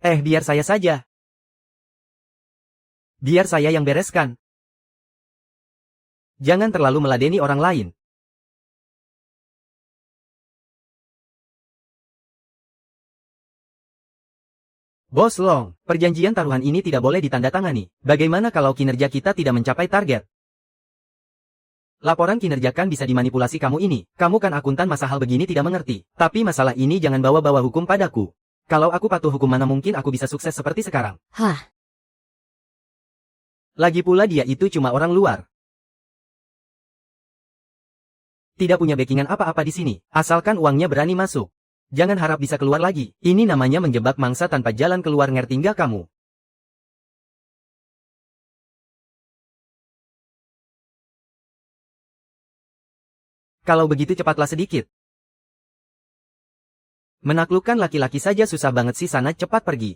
Biar saya saja. Biar saya yang bereskan. Jangan terlalu meladeni orang lain. Bos Long, perjanjian taruhan ini tidak boleh ditandatangani. Bagaimana kalau kinerja kita tidak mencapai target? Laporan kinerja kan bisa dimanipulasi kamu ini. Kamu kan akuntan, masa hal begini tidak mengerti. Tapi masalah ini jangan bawa-bawa hukum padaku. Kalau aku patuh hukum, mana mungkin aku bisa sukses seperti sekarang. Hah? Lagi pula dia itu cuma orang luar. Tidak punya backingan apa-apa di sini. Asalkan uangnya berani masuk. Jangan harap bisa keluar lagi. Ini namanya menjebak mangsa tanpa jalan keluar, ngerti nggak kamu? Kalau begitu cepatlah sedikit. Menaklukkan laki-laki saja susah banget sih, sana cepat pergi.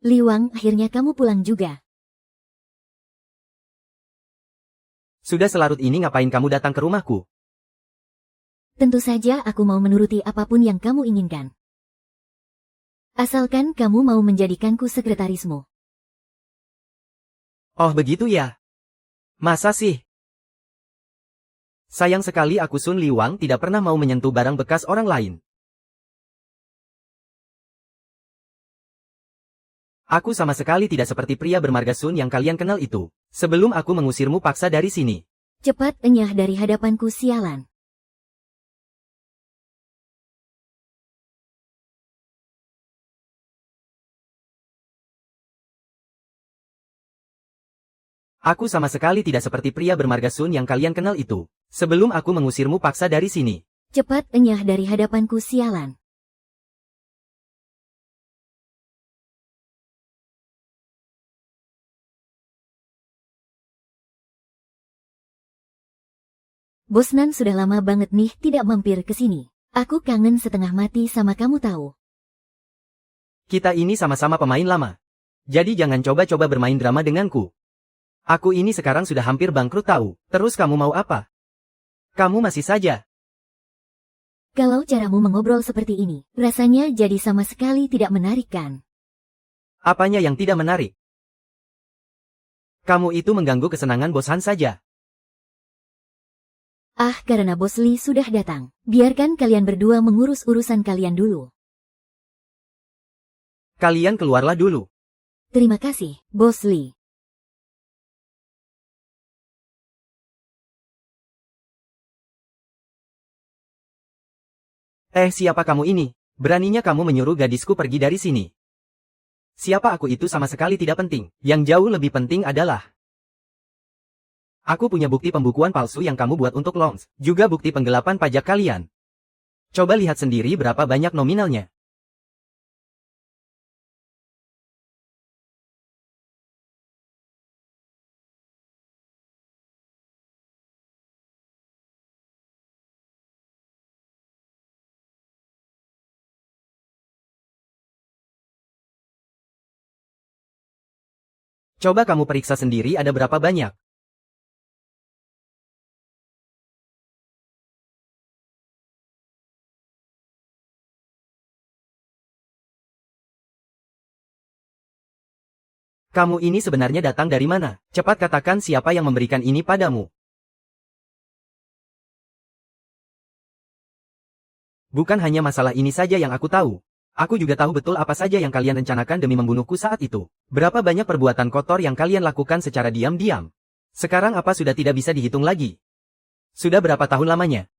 Liwang, akhirnya kamu pulang juga. Sudah selarut ini ngapain kamu datang ke rumahku? Tentu saja aku mau menuruti apapun yang kamu inginkan. Asalkan kamu mau menjadikanku sekretarismu. Oh begitu ya? Masa sih? Sayang sekali aku Sun Liwang tidak pernah mau menyentuh barang bekas orang lain. Aku sama sekali tidak seperti pria bermarga Sun yang kalian kenal itu. Sebelum aku mengusirmu paksa dari sini. Cepat enyah dari hadapanku, sialan. Aku sama sekali tidak seperti pria bermarga Sun yang kalian kenal itu. Sebelum aku mengusirmu paksa dari sini. Cepat enyah dari hadapanku, sialan. Bos Nan sudah lama banget nih tidak mampir ke sini. Aku kangen setengah mati sama kamu tahu. Kita ini sama-sama pemain lama. Jadi jangan coba-coba bermain drama denganku. Aku ini sekarang sudah hampir bangkrut tahu. Terus kamu mau apa? Kamu masih saja. Kalau caramu mengobrol seperti ini, rasanya jadi sama sekali tidak menarik kan? Apanya yang tidak menarik? Kamu itu mengganggu kesenangan Bos Han saja. Ah, karena Bos Lee sudah datang. Biarkan kalian berdua mengurus urusan kalian dulu. Kalian keluarlah dulu. Terima kasih, Bos Lee. Siapa kamu ini? Beraninya kamu menyuruh gadisku pergi dari sini. Siapa aku itu sama sekali tidak penting. Yang jauh lebih penting adalah aku punya bukti pembukuan palsu yang kamu buat untuk Longs, juga bukti penggelapan pajak kalian. Coba lihat sendiri berapa banyak nominalnya. Coba kamu periksa sendiri ada berapa banyak. Kamu ini sebenarnya datang dari mana? Cepat katakan siapa yang memberikan ini padamu. Bukan hanya masalah ini saja yang aku tahu. Aku juga tahu betul apa saja yang kalian rencanakan demi membunuhku saat itu. Berapa banyak perbuatan kotor yang kalian lakukan secara diam-diam. Sekarang apa sudah tidak bisa dihitung lagi? Sudah berapa tahun lamanya?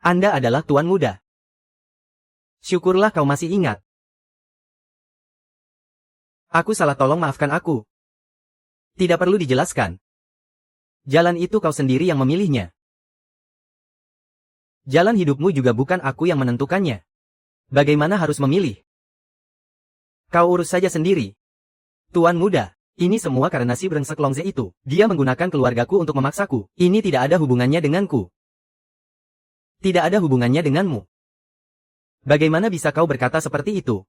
Anda adalah tuan muda. Syukurlah kau masih ingat. Aku salah, tolong maafkan aku. Tidak perlu dijelaskan. Jalan itu kau sendiri yang memilihnya. Jalan hidupmu juga bukan aku yang menentukannya. Bagaimana harus memilih? Kau urus saja sendiri. Tuan muda, ini semua karena si brengsek Longze itu. Dia menggunakan keluargaku untuk memaksaku. Ini tidak ada hubungannya denganku. Tidak ada hubungannya denganmu. Bagaimana bisa kau berkata seperti itu?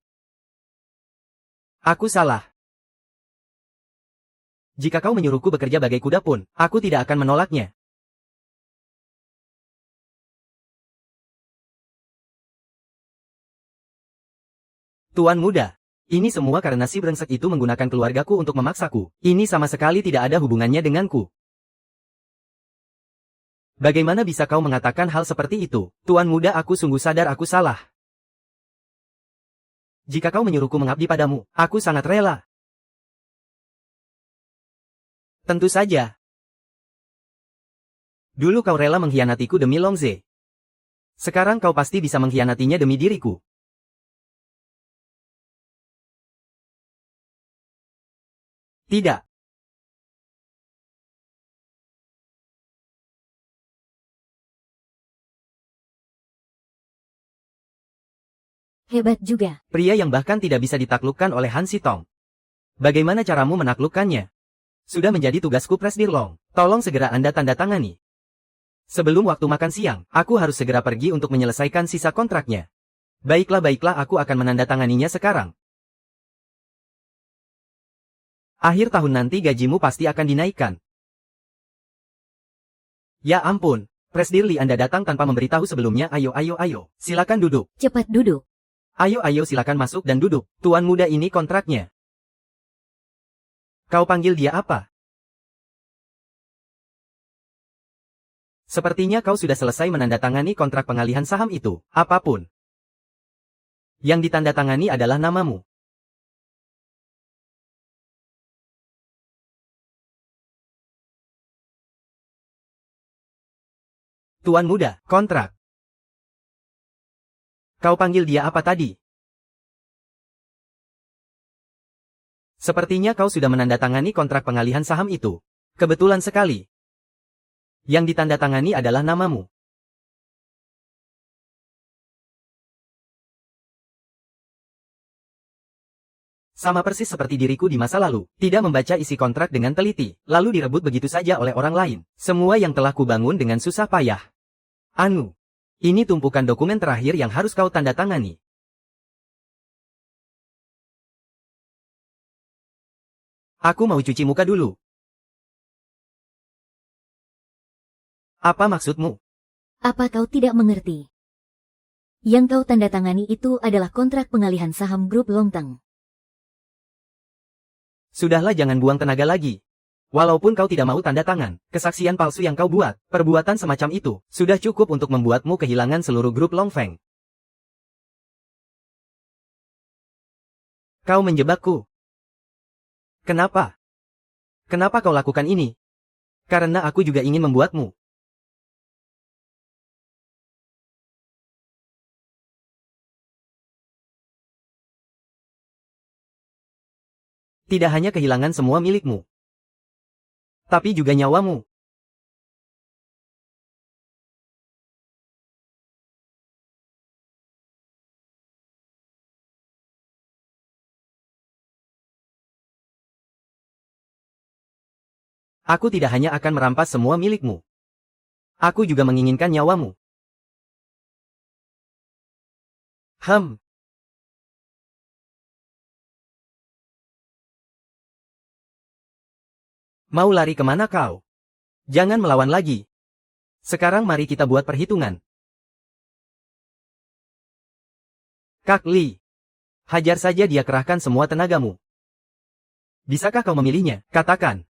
Aku salah. Jika kau menyuruhku bekerja bagai kuda pun, aku tidak akan menolaknya. Tuan muda, ini semua karena si brengsek itu menggunakan keluargaku untuk memaksaku. Ini sama sekali tidak ada hubungannya denganku. Bagaimana bisa kau mengatakan hal seperti itu? Tuan muda, aku sungguh sadar aku salah. Jika kau menyuruhku mengabdi padamu, aku sangat rela. Tentu saja. Dulu kau rela mengkhianatiku demi Longze. Sekarang kau pasti bisa mengkhianatinya demi diriku. Tidak. Hebat juga. Pria yang bahkan tidak bisa ditaklukkan oleh Han Sitong. Bagaimana caramu menaklukkannya? Sudah menjadi tugasku Presdir Long. Tolong segera Anda tanda tangani. Sebelum waktu makan siang, aku harus segera pergi untuk menyelesaikan sisa kontraknya. Baiklah, aku akan menandatanganinya sekarang. Akhir tahun nanti gajimu pasti akan dinaikkan. Ya ampun, Presdir Li, Anda datang tanpa memberitahu sebelumnya. Ayo, silakan duduk. Cepat duduk. Ayo, silakan masuk dan duduk. Tuan muda, ini kontraknya. Kau panggil dia apa? Sepertinya kau sudah selesai menandatangani kontrak pengalihan saham itu. Apapun yang ditandatangani adalah namamu. Tuan muda, kontrak. Kau panggil dia apa tadi? Sepertinya kau sudah menandatangani kontrak pengalihan saham itu. Kebetulan sekali. Yang ditandatangani adalah namamu. Sama persis seperti diriku di masa lalu, tidak membaca isi kontrak dengan teliti, lalu direbut begitu saja oleh orang lain. Semua yang telah kubangun dengan susah payah. Anu, ini tumpukan dokumen terakhir yang harus kau tanda tangani. Aku mau cuci muka dulu. Apa maksudmu? Apa kau tidak mengerti? Yang kau tanda tangani itu adalah kontrak pengalihan saham grup Longteng. Sudahlah, jangan buang tenaga lagi. Walaupun kau tidak mau tanda tangan, kesaksian palsu yang kau buat, perbuatan semacam itu, sudah cukup untuk membuatmu kehilangan seluruh grup Longfeng. Kau menjebakku. Kenapa? Kenapa kau lakukan ini? Karena aku juga ingin membuatmu. Tidak hanya kehilangan semua milikmu, tapi juga nyawamu. Aku tidak hanya akan merampas semua milikmu. Aku juga menginginkan nyawamu. Mau lari kemana kau? Jangan melawan lagi. Sekarang mari kita buat perhitungan. Kak Li. Hajar saja dia, kerahkan semua tenagamu. Bisakah kau memilihnya? Katakan.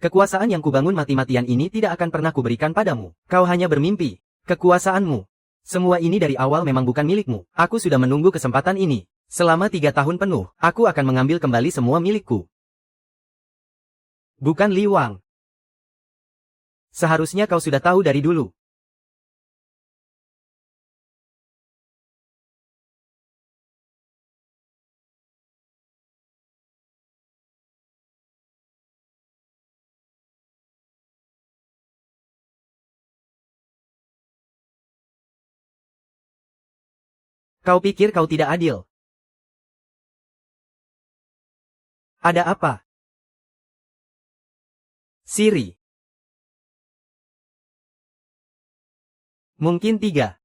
Kekuasaan yang kubangun mati-matian ini tidak akan pernah kuberikan padamu. Kau hanya bermimpi. Kekuasaanmu. Semua ini dari awal memang bukan milikmu. Aku sudah menunggu kesempatan ini. Selama 3 tahun penuh, aku akan mengambil kembali semua milikku. Bukan Li Wang. Seharusnya kau sudah tahu dari dulu. Kau pikir kau tidak adil? Ada apa? Siri. Mungkin 3.